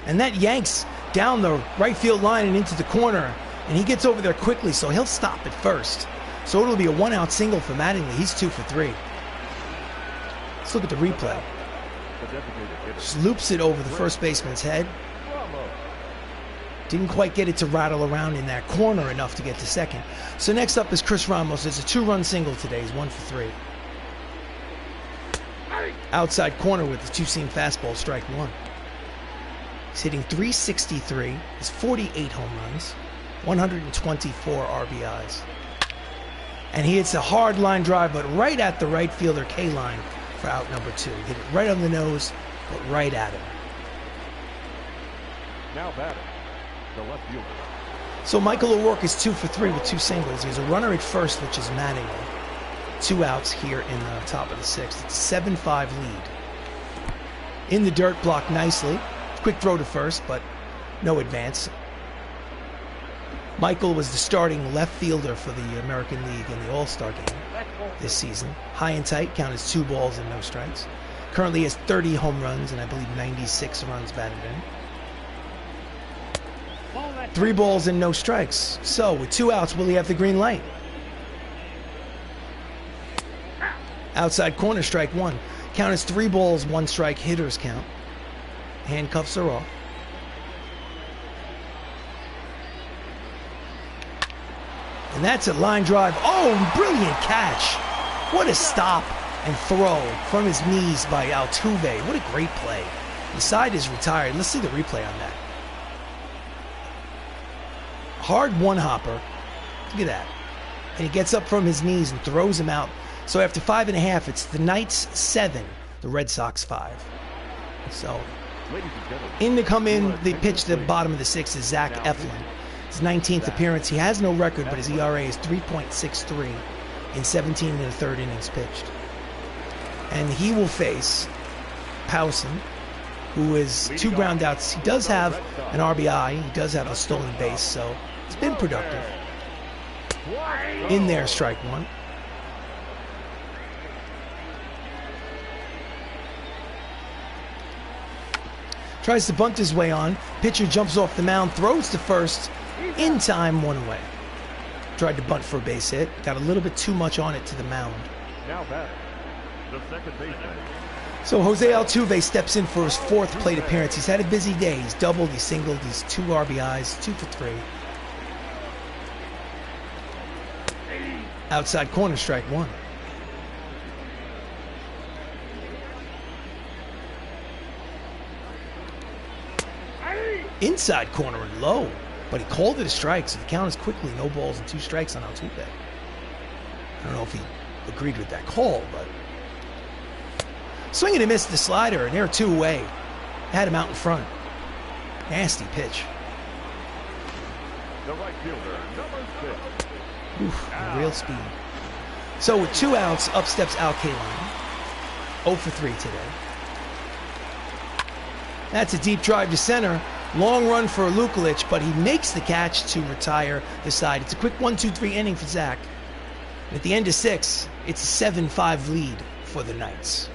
And that yanks down the right field line and into the corner. And he gets over there quickly, so he'll stop at first. So it'll be a 1-out single for Mattingly. He's 2 for 3. Let's look at the replay. Just loops it over the first baseman's head. Didn't quite get it to rattle around in that corner enough to get to second. So next up is Chris Ramos. It's a 2-run single today. He's 1 for 3. Outside corner with the 2-seam fastball, strike 1. He's hitting .363. He's 48 home runs, 124 RBIs. And he hits a hard line drive, but right at the right fielder K-line for out number 2. Hit it right on the nose, but right at him. Now batting, the left fielder. So Michael O'Rourke is 2 for 3 with 2 singles. He has a runner at first, which is Mattingly. 2 outs here in the top of the 6th. It's a 7-5 lead. In the dirt, blocked nicely. Quick throw to first, but no advance. Michael was the starting left fielder for the American League in the All-Star game this season. High and tight, count as 2 balls and no strikes. Currently has 30 home runs and I believe 96 runs batted in. 3 balls and no strikes. So with 2 outs, will he have the green light? Outside corner, strike 1. Count as 3 balls, 1 strike, hitter's count. Handcuffs are off. And that's a line drive. Oh, brilliant catch. What a stop and throw from his knees by Altuve. What a great play. The side is retired. Let's see the replay on that. Hard one-hopper. Look at that. And he gets up from his knees and throws him out. So after 5.5, it's the Knights 7, the Red Sox 5. So in to come in, they pitch the bottom of the 6th is Zach Eflin. His 19th appearance. He has no record, but his ERA is 3.63 in 17 1/3 innings pitched. And he will face Howson, who is 2 ground outs. He does have an RBI. He does have a stolen base, so it's been productive. In there, strike 1. Tries to bunt his way on. Pitcher jumps off the mound, throws to first. In time, 1 away. Tried to bunt for a base hit. Got a little bit too much on it to the mound. Now batting, the second baseman. So Jose Altuve steps in for his 4th plate appearance. He's had a busy day. He's doubled, he's singled, he's 2 RBIs, 2 for 3. Outside corner, strike 1. Inside corner and low, but he called it a strike, so the count is quickly no balls and 2 strikes on Altuve. I don't know if he agreed with that call, but swing and a miss the slider, and they're 2 away. Had him out in front. Nasty pitch. The right fielder, number 6. Oof, real speed. So with 2 outs, up steps Al Kaline. 0 for 3 today. That's a deep drive to center. Long run for Lukulich, but he makes the catch to retire the side. It's a quick 1-2-3 inning for Zach. And at the end of 6, it's a 7-5 lead for the Knights.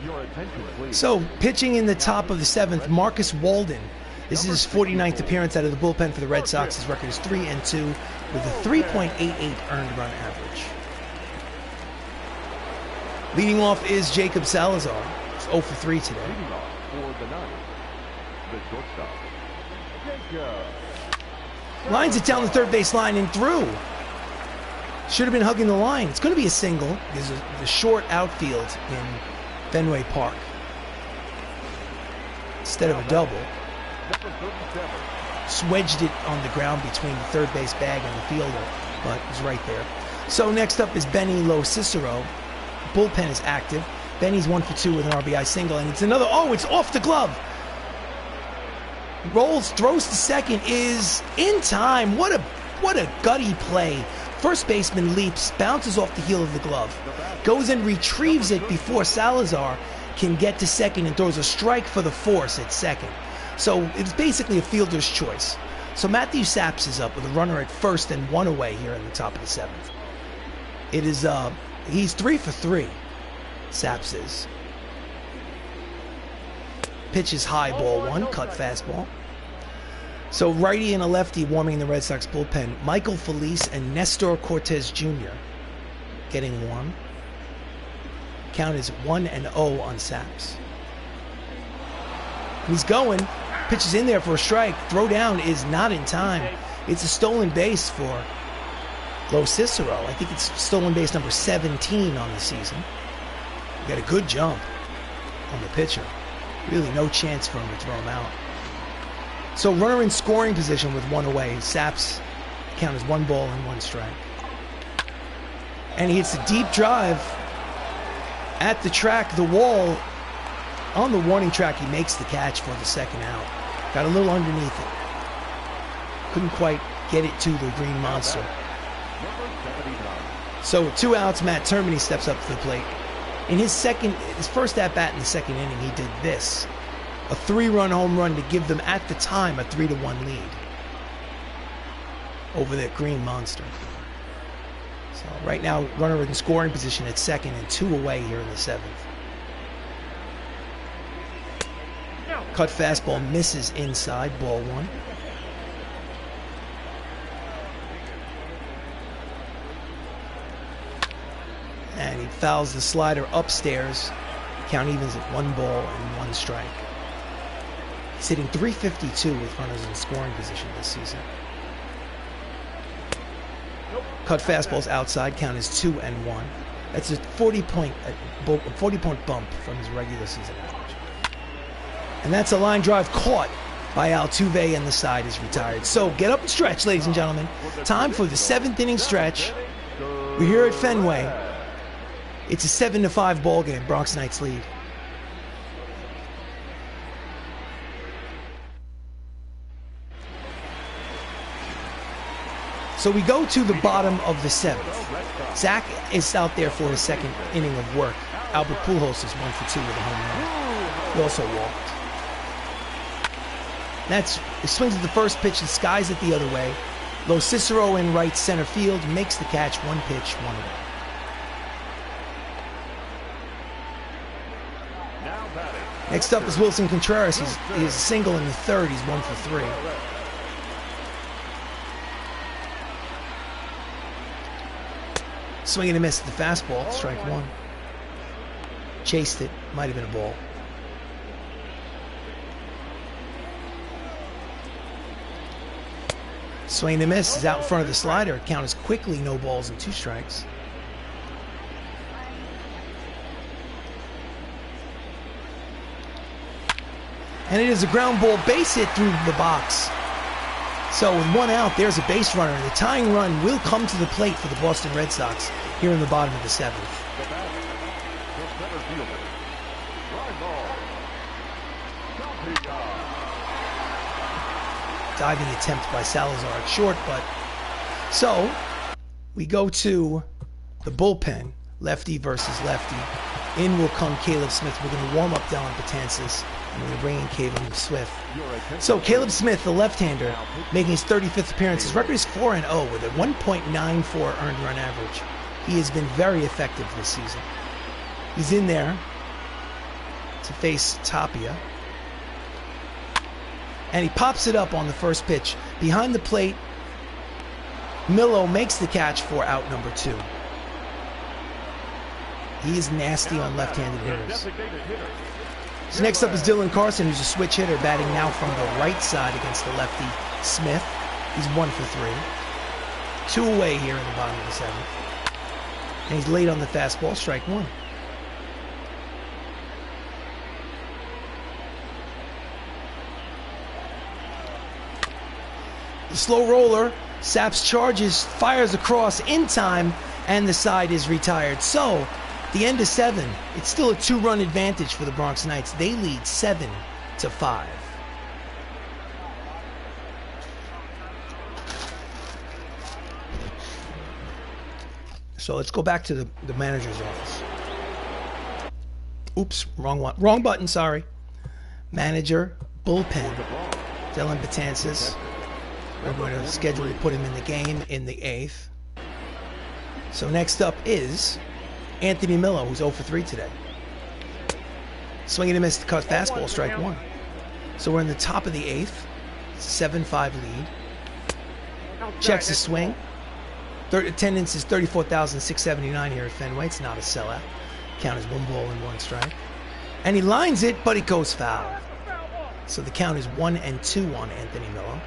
Your attention, please. So, pitching in the top of the 7th, Marcus Walden. This is his 49th appearance out of the bullpen for the Red Sox. His record is 3-2 with a 3.88 earned run average. Leading off is Jacob Salazar. He's 0 for 3 today. Leading off for the Knights, the shortstop, Jacob. Lines it down the third base line and through. Should have been hugging the line. It's going to be a single. There's the short outfield in Fenway Park instead of a double. Swedged it on the ground between the third base bag and the fielder, but it was right there. So next up is Benny LoCicero. Bullpen is active. Benny's 1 for 2 with an RBI single, and it's another. Oh, it's off the glove. Rolls, throws to second, is in time. What a gutty play. First baseman leaps, bounces off the heel of the glove, goes and retrieves it before Salazar can get to second and throws a strike for the force at second. So it's basically a fielder's choice. So Matthew Saps is up with a runner at first and 1 away here in the top of the 7th. It is he's 3 for 3. Saps is. Pitch is high, ball 1, cut fastball. So righty and a lefty warming the Red Sox bullpen. Michael Felice and Nestor Cortez Jr. getting warm. Count is 1-0 on Saps. He's going. Pitches in there for a strike. Throw down is not in time. It's a stolen base for LoCicero. I think it's stolen base number 17 on the season. Got a good jump on the pitcher. Really no chance for him to throw him out. So runner in scoring position with 1 away. Saps count as 1 ball and 1 strike. And he hits a deep drive at the track, the wall. On the warning track, he makes the catch for the second out. Got a little underneath it. Couldn't quite get it to the green monster. So with 2 outs, Matt Termini steps up to the plate. In his first at-bat in the second inning, he did this. A 3-run home run to give them, at the time, a 3-1 lead over that green monster. So right now, runner in scoring position at second and 2 away here in the 7th. Cut fastball misses inside, ball 1. And he fouls the slider upstairs. Count evens at 1 ball and 1 strike. He's hitting .352 with runners in scoring position this season. Cut fastballs outside. Count is 2-1. That's a 40-point bump from his regular season average. And that's a line drive caught by Altuve, and the side is retired. So get up and stretch, ladies and gentlemen. Time for the 7th inning stretch. We're here at Fenway. It's a 7-5 ball game. Bronx Knights lead. So we go to the bottom of the 7th. Zach is out there for his 2nd inning of work. Albert Pujols is 1 for 2 with a home run. He also walked. He swings at the first pitch and skies it the other way. LoCicero in right center field makes the catch. 1 pitch, 1 away. Next up is Wilson Contreras. He's a single in the 3rd. He's 1 for 3. Swing and a miss at the fastball. Strike one. Chased it. Might have been a ball. Swing and a miss is out in front of the slider. Count is quickly no balls and 2 strikes. And it is a ground ball base hit through the box. So with 1 out, there's a base runner. And the tying run will come to the plate for the Boston Red Sox here in the bottom of the 7th. Diving attempt by Salazar at short, but so we go to the bullpen, lefty versus lefty. In will come Caleb Smith. We're going to warm up Dylan Betances, and we're going to bring in Caleb Smith. So Caleb Smith, the left-hander, making his 35th appearance. His record is 4-0 with a 1.94 earned run average. He has been very effective this season. He's in there to face Tapia. And he pops it up on the first pitch. Behind the plate, Millo makes the catch for out number 2. He is nasty on left-handed hitters. So next up is Dylan Carson, who's a switch hitter, batting now from the right side against the lefty Smith. He's 1 for 3. 2 away here in the bottom of the 7th. And he's late on the fastball, strike 1. The slow roller, Saps charges, fires across in time, and the side is retired. So, the end of 7, it's still a 2-run advantage for the Bronx Knights. They lead 7-5. So let's go back to the manager's office. Oops, wrong one. Wrong button, sorry. Manager, bullpen, Dylan Betances. We're going to schedule to put him in the game in the 8th. So next up is Anthony Millo, who's 0 for 3 today. Swinging and a miss to cut fastball, strike 1. So we're in the top of the 8th. It's a 7-5 lead. Checks the swing. Attendance is 34,679 here at Fenway. It's not a sellout. Count is 1 ball and 1 strike. And he lines it, but it goes foul. So the count is 1-2 on Anthony Millo.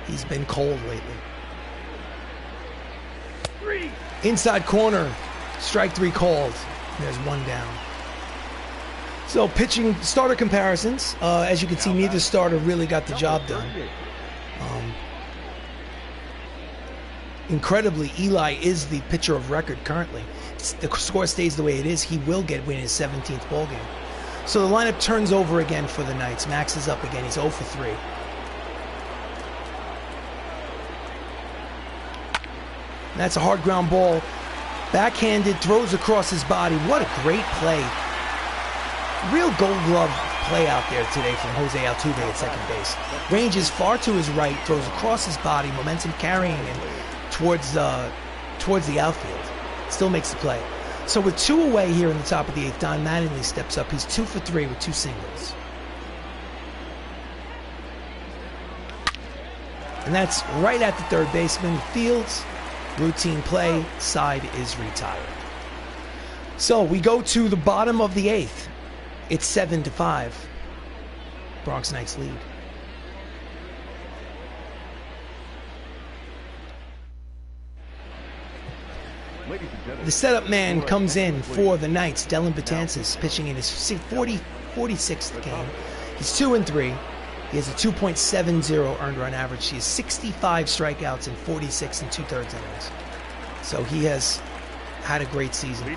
He's been cold lately. Inside corner, strike 3 called. There's 1 down. So pitching starter comparisons. As you can see, neither starter really got the job done. Incredibly, Eli is the pitcher of record currently. The score stays the way it is. He will win his 17th ball game. So the lineup turns over again for the Knights. Max is up again. He's 0 for 3. That's a hard ground ball. Backhanded, throws across his body. What a great play. Real gold glove play out there today from Jose Altuve at second base. Ranges far to his right, throws across his body, momentum carrying him towards the outfield. Still makes the play. So with 2 away here in the top of the 8th, Don Mattingly steps up. He's 2 for 3 with 2 singles. And that's right at the third baseman. Fields. Routine play, side is retired. So we go to the bottom of the 8th. It's 7-5. Bronx Knights lead. The setup man comes in for the Knights. Dylan Betances pitching in his 46th game. He's 2 and 3. He has a 2.70 earned run average. He has 65 strikeouts in 46 2/3 innings. So he has had a great season.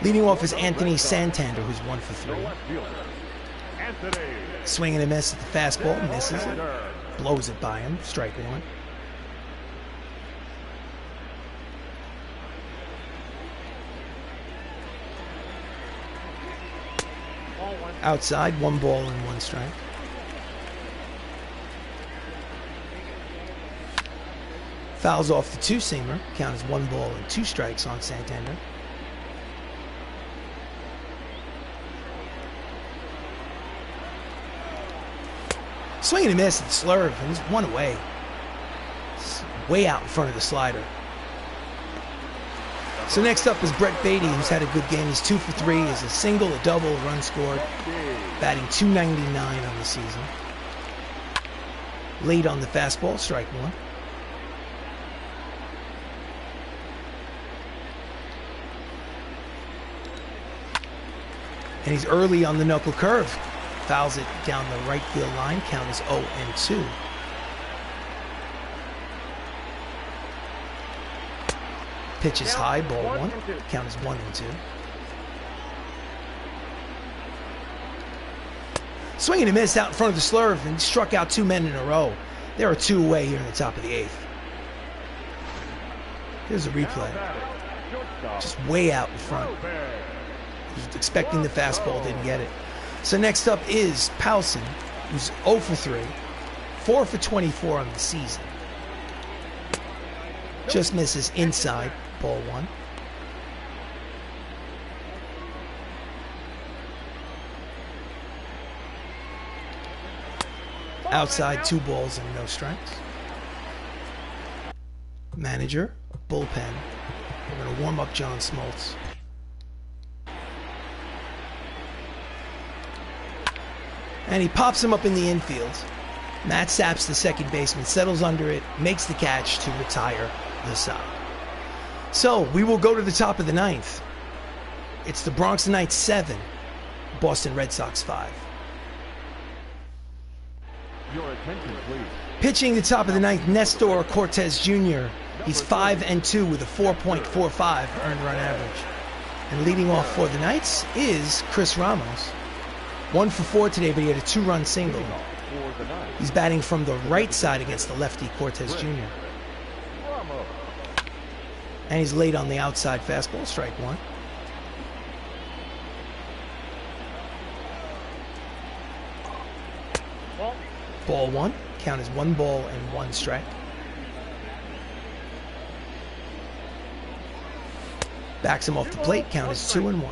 Leading off is Anthony Santander, who's 1 for 3. Swing and a miss at the fastball, misses it, blows it by him, strike 1. Outside, 1 ball and 1 strike. Fouls off the 2-seamer. Count is 1 ball and 2 strikes on Santander. Swing and a miss and slurve, and he's 1 away. It's way out in front of the slider. So next up is Brett Beatty, who's had a good game. He's 2 for 3. He's a single, a double, a run scored. Batting .299 on the season. Late on the fastball, strike one. And he's early on the knuckle curve. Fouls it down the right field line. Count is 0-2. Pitch is high, ball one. Count is 1-2. Swing and a miss out in front of the slurve, and struck out 2 men in a row. There are 2 away here in the top of the 8th. Here's a replay. Just way out in front. He was expecting the fastball, didn't get it. So next up is Powson, who's 0 for 3, 4 for 24 on the season. Just misses inside, ball one. Outside, 2 balls and no strikes. Manager, bullpen. We're going to warm up John Smoltz. And he pops him up in the infield. Matt Saps, the second baseman, settles under it, makes the catch to retire the side. So we will go to the top of the 9th. It's the Bronx Knights 7, Boston Red Sox 5. Your attention, please. Pitching the top of the 9th, Nestor Cortez Jr. He's 5-2 with a 4.45 earned run average. And leading off for the Knights is Chris Ramos. 1 for 4 today, but he had a 2-run single. He's batting from the right side against the lefty Cortez Jr. And he's late on the outside fastball, strike one. Ball one. Count is 1 ball and 1 strike. Backs him off the plate. Count is 2-1.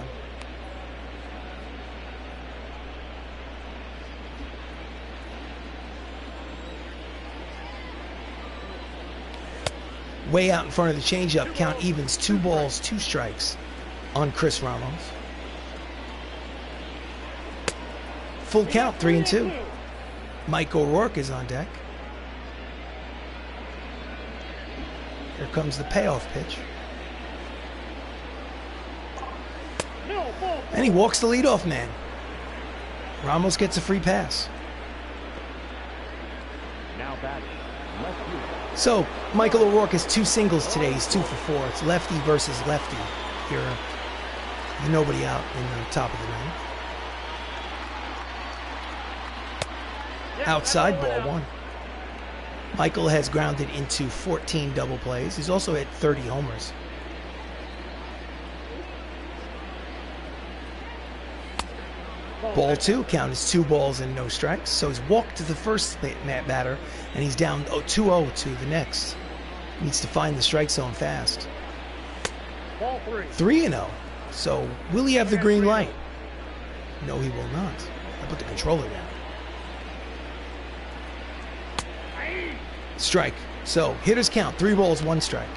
Way out in front of the changeup. Count evens 2 balls, 2 strikes on Chris Ramos. Full count, 3-2. Mike O'Rourke is on deck. Here comes the payoff pitch. And he walks the leadoff man. Ramos gets a free pass. Now batting, left field. So, Michael O'Rourke has 2 singles today. He's 2 for 4. It's lefty versus lefty here. Nobody out in the top of the 9th. Outside, ball one. Michael has grounded into 14 double plays. He's also hit 30 homers. Ball two. Count is 2 balls and no strikes. So he's walked to the first batter, and he's down 2-0 to the next. Needs to find the strike zone fast. 3-0. So will he have the green light? No, he will not. I put the controller down. Strike. So hitters count 3 balls, 1 strike.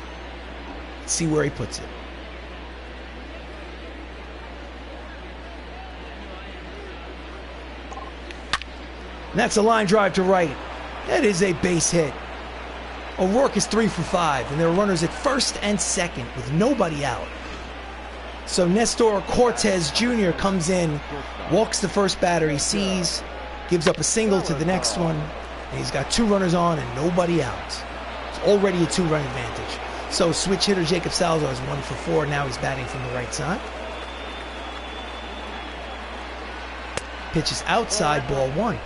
Let's see where he puts it. And that's a line drive to right. That is a base hit. O'Rourke is 3 for 5, and there are runners at first and second with nobody out. So Nestor Cortez Jr. comes in, walks the first batter he sees, gives up a single to the next one, and he's got 2 runners on and nobody out. It's already a 2-run advantage. So switch hitter Jacob Salazar is 1 for 4. Now he's batting from the right side. Pitch is outside, ball one.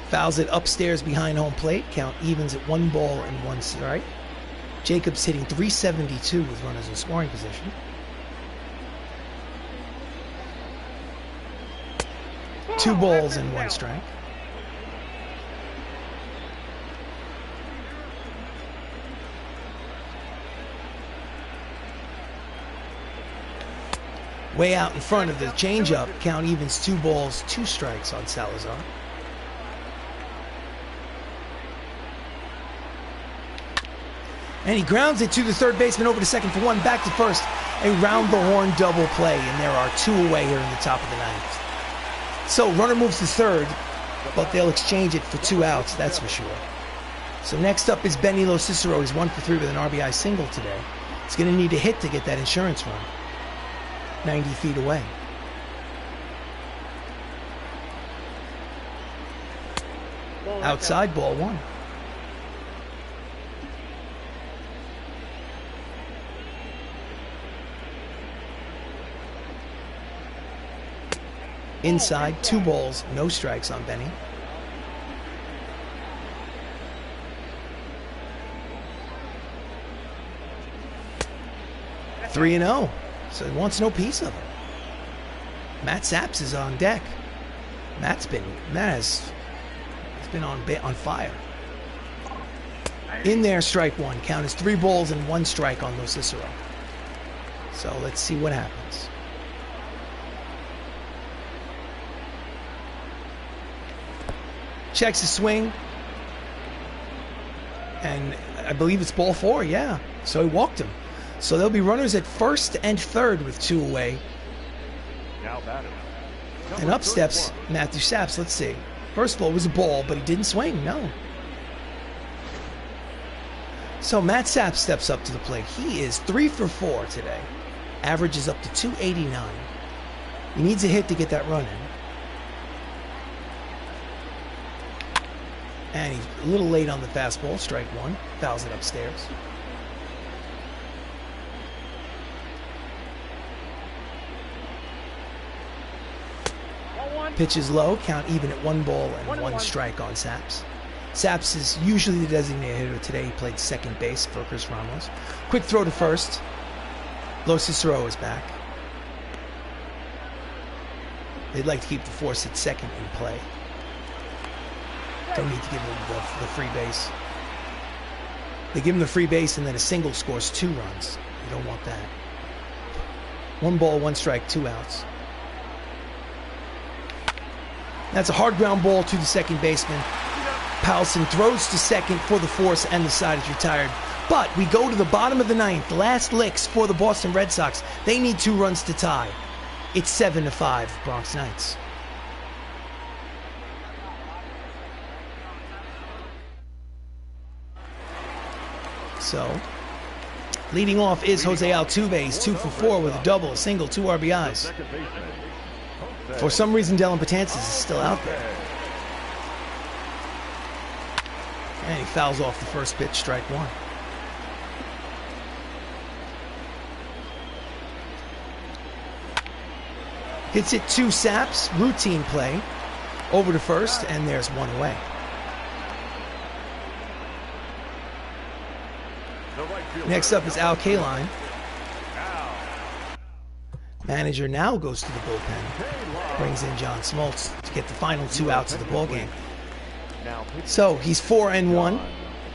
Fouls it upstairs behind home plate. Count evens at 1 ball and 1 strike. Jacobs hitting .372 with runners in scoring position. Two balls and 1 strike. Way out in front of the changeup. Count evens 2 balls, 2 strikes on Salazar. And he grounds it to the third baseman, over to second for 1, back to first. A round-the-horn double play, and there are 2 away here in the top of the 9th. So runner moves to third, but they'll exchange it for 2 outs, that's for sure. So next up is Benny LoCicero. He's 1 for 3 with an RBI single today. He's going to need a hit to get that insurance run. 90 feet away. Outside, ball 1. Inside, 2 balls, no strikes on Benny. Three and 0, so he wants no piece of it. Matt Saps is on deck. Matt has been on fire. In there, strike 1. Count is 3 balls and 1 strike on LoCicero. So let's see what happens. Checks his swing, and I believe it's ball 4, yeah. So he walked him. So there'll be runners at first and third with 2 away. Now batting. And up steps Matthew Saps. Let's see. First of all, it was a ball, but he didn't swing, no. So Matt Saps steps up to the plate. He is 3 for 4 today. Average is up to 289. He needs a hit to get that run in. And he's a little late on the fastball, strike 1. Fouls it upstairs. Pitch is low, count even at 1 ball and 1 strike on Saps. Saps is usually the designated hitter. Today he played second base for Chris Ramos. Quick throw to first. LoCicero is back. They'd like to keep the force at second in play. Don't need to give him the free base. They give him the free base and then a single scores 2 runs. You don't want that. 1 ball, 1 strike, 2 outs. That's a hard ground ball to the second baseman. Powelson throws to second for the force, and the side is retired. But we go to the bottom of the 9th. Last licks for the Boston Red Sox. They need 2 runs to tie. It's 7-5, Bronx Knights. So, leading off is Jose Altuve. He's 2 for 4 with a double, a single, 2 RBIs. For some reason, Dylan Betances is still out there. And he fouls off the first pitch, strike 1. Hits it to Saps, routine play. Over to first, and there's 1 away. Next up is Al Kaline. Manager now goes to the bullpen. Brings in John Smoltz to get the final 2 outs of the ballgame. So he's 4-1.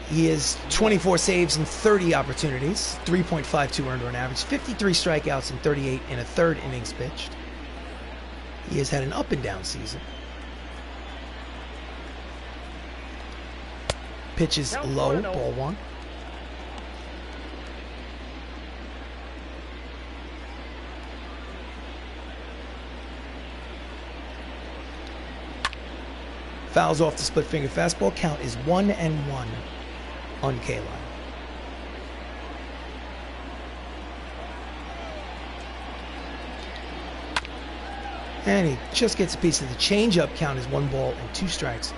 He has 24 saves and 30 opportunities. 3.52 earned run average. 53 strikeouts and 38 in a 3rd innings pitched. He has had an up and down season. Pitches low, ball 1. Fouls off the split finger fastball. Count is 1-1 on Kaline. And he just gets a piece of the changeup. Count is 1 ball and 2 strikes.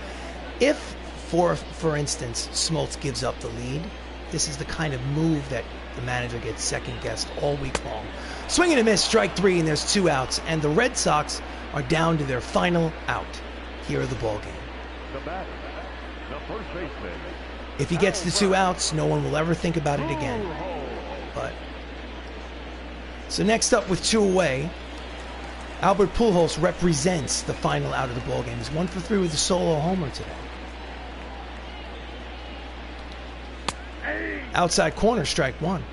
If, for instance, Smoltz gives up the lead, this is the kind of move that the manager gets second guessed all week long. Swing and a miss, strike 3, and there's 2 outs. And the Red Sox are down to their final out here of the ballgame. The batter, the first baseman. If he gets the 2 outs, no one will ever think about it again. But so next up with 2 away, Albert Pujols represents the final out of the ballgame. He's 1 for 3 with a solo homer today. Outside corner, strike 1.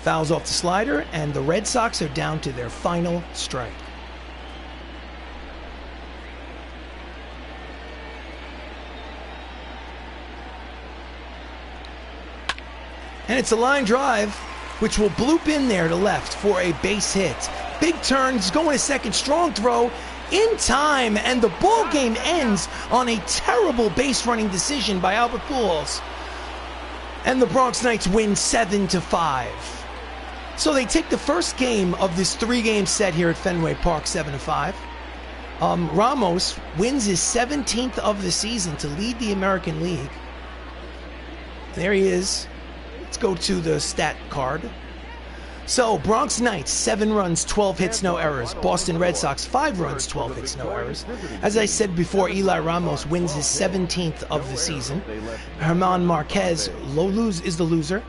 Fouls off the slider, and the Red Sox are down to their final strike. And it's a line drive, which will bloop in there to left for a base hit. Big turns, going to second, strong throw, in time, and the ball game ends on a terrible base running decision by Albert Pujols. And the Bronx Knights win 7-5. So they take the first game of this 3-game set here at Fenway Park, 7-5. Ramos wins his 17th of the season to lead the American League. There he is. Let's go to the stat card. So, Bronx Knights, 7 runs, 12 hits, no errors. Boston Red Sox, 5 runs, 12 hits, no errors. As I said before, Eli Ramos wins his 17th of the season. Herman Marquez is the loser.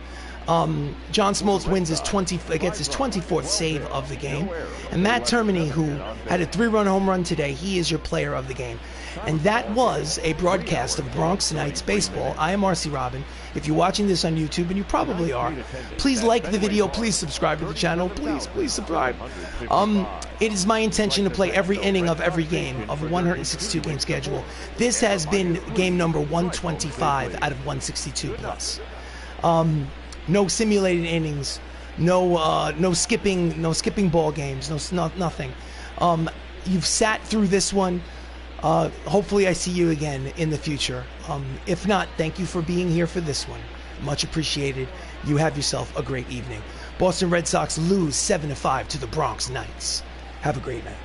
John Smoltz wins gets his 24th save of the game. And Matt Termini, who had a 3-run home run today, he is your player of the game. And that was a broadcast of Bronx Knights baseball. I am RC Robbin. If you're watching this on YouTube, and you probably are, please like the video, please subscribe to the channel, please subscribe. It is my intention to play every inning of every game of a 162-game schedule. This has been game number 125 out of 162 plus. No simulated innings, no skipping ball games, nothing. You've sat through this one. Hopefully I see you again in the future. If not, thank you for being here for this one. Much appreciated. You have yourself a great evening. Boston Red Sox lose 7-5 to the Bronx Knights. Have a great night.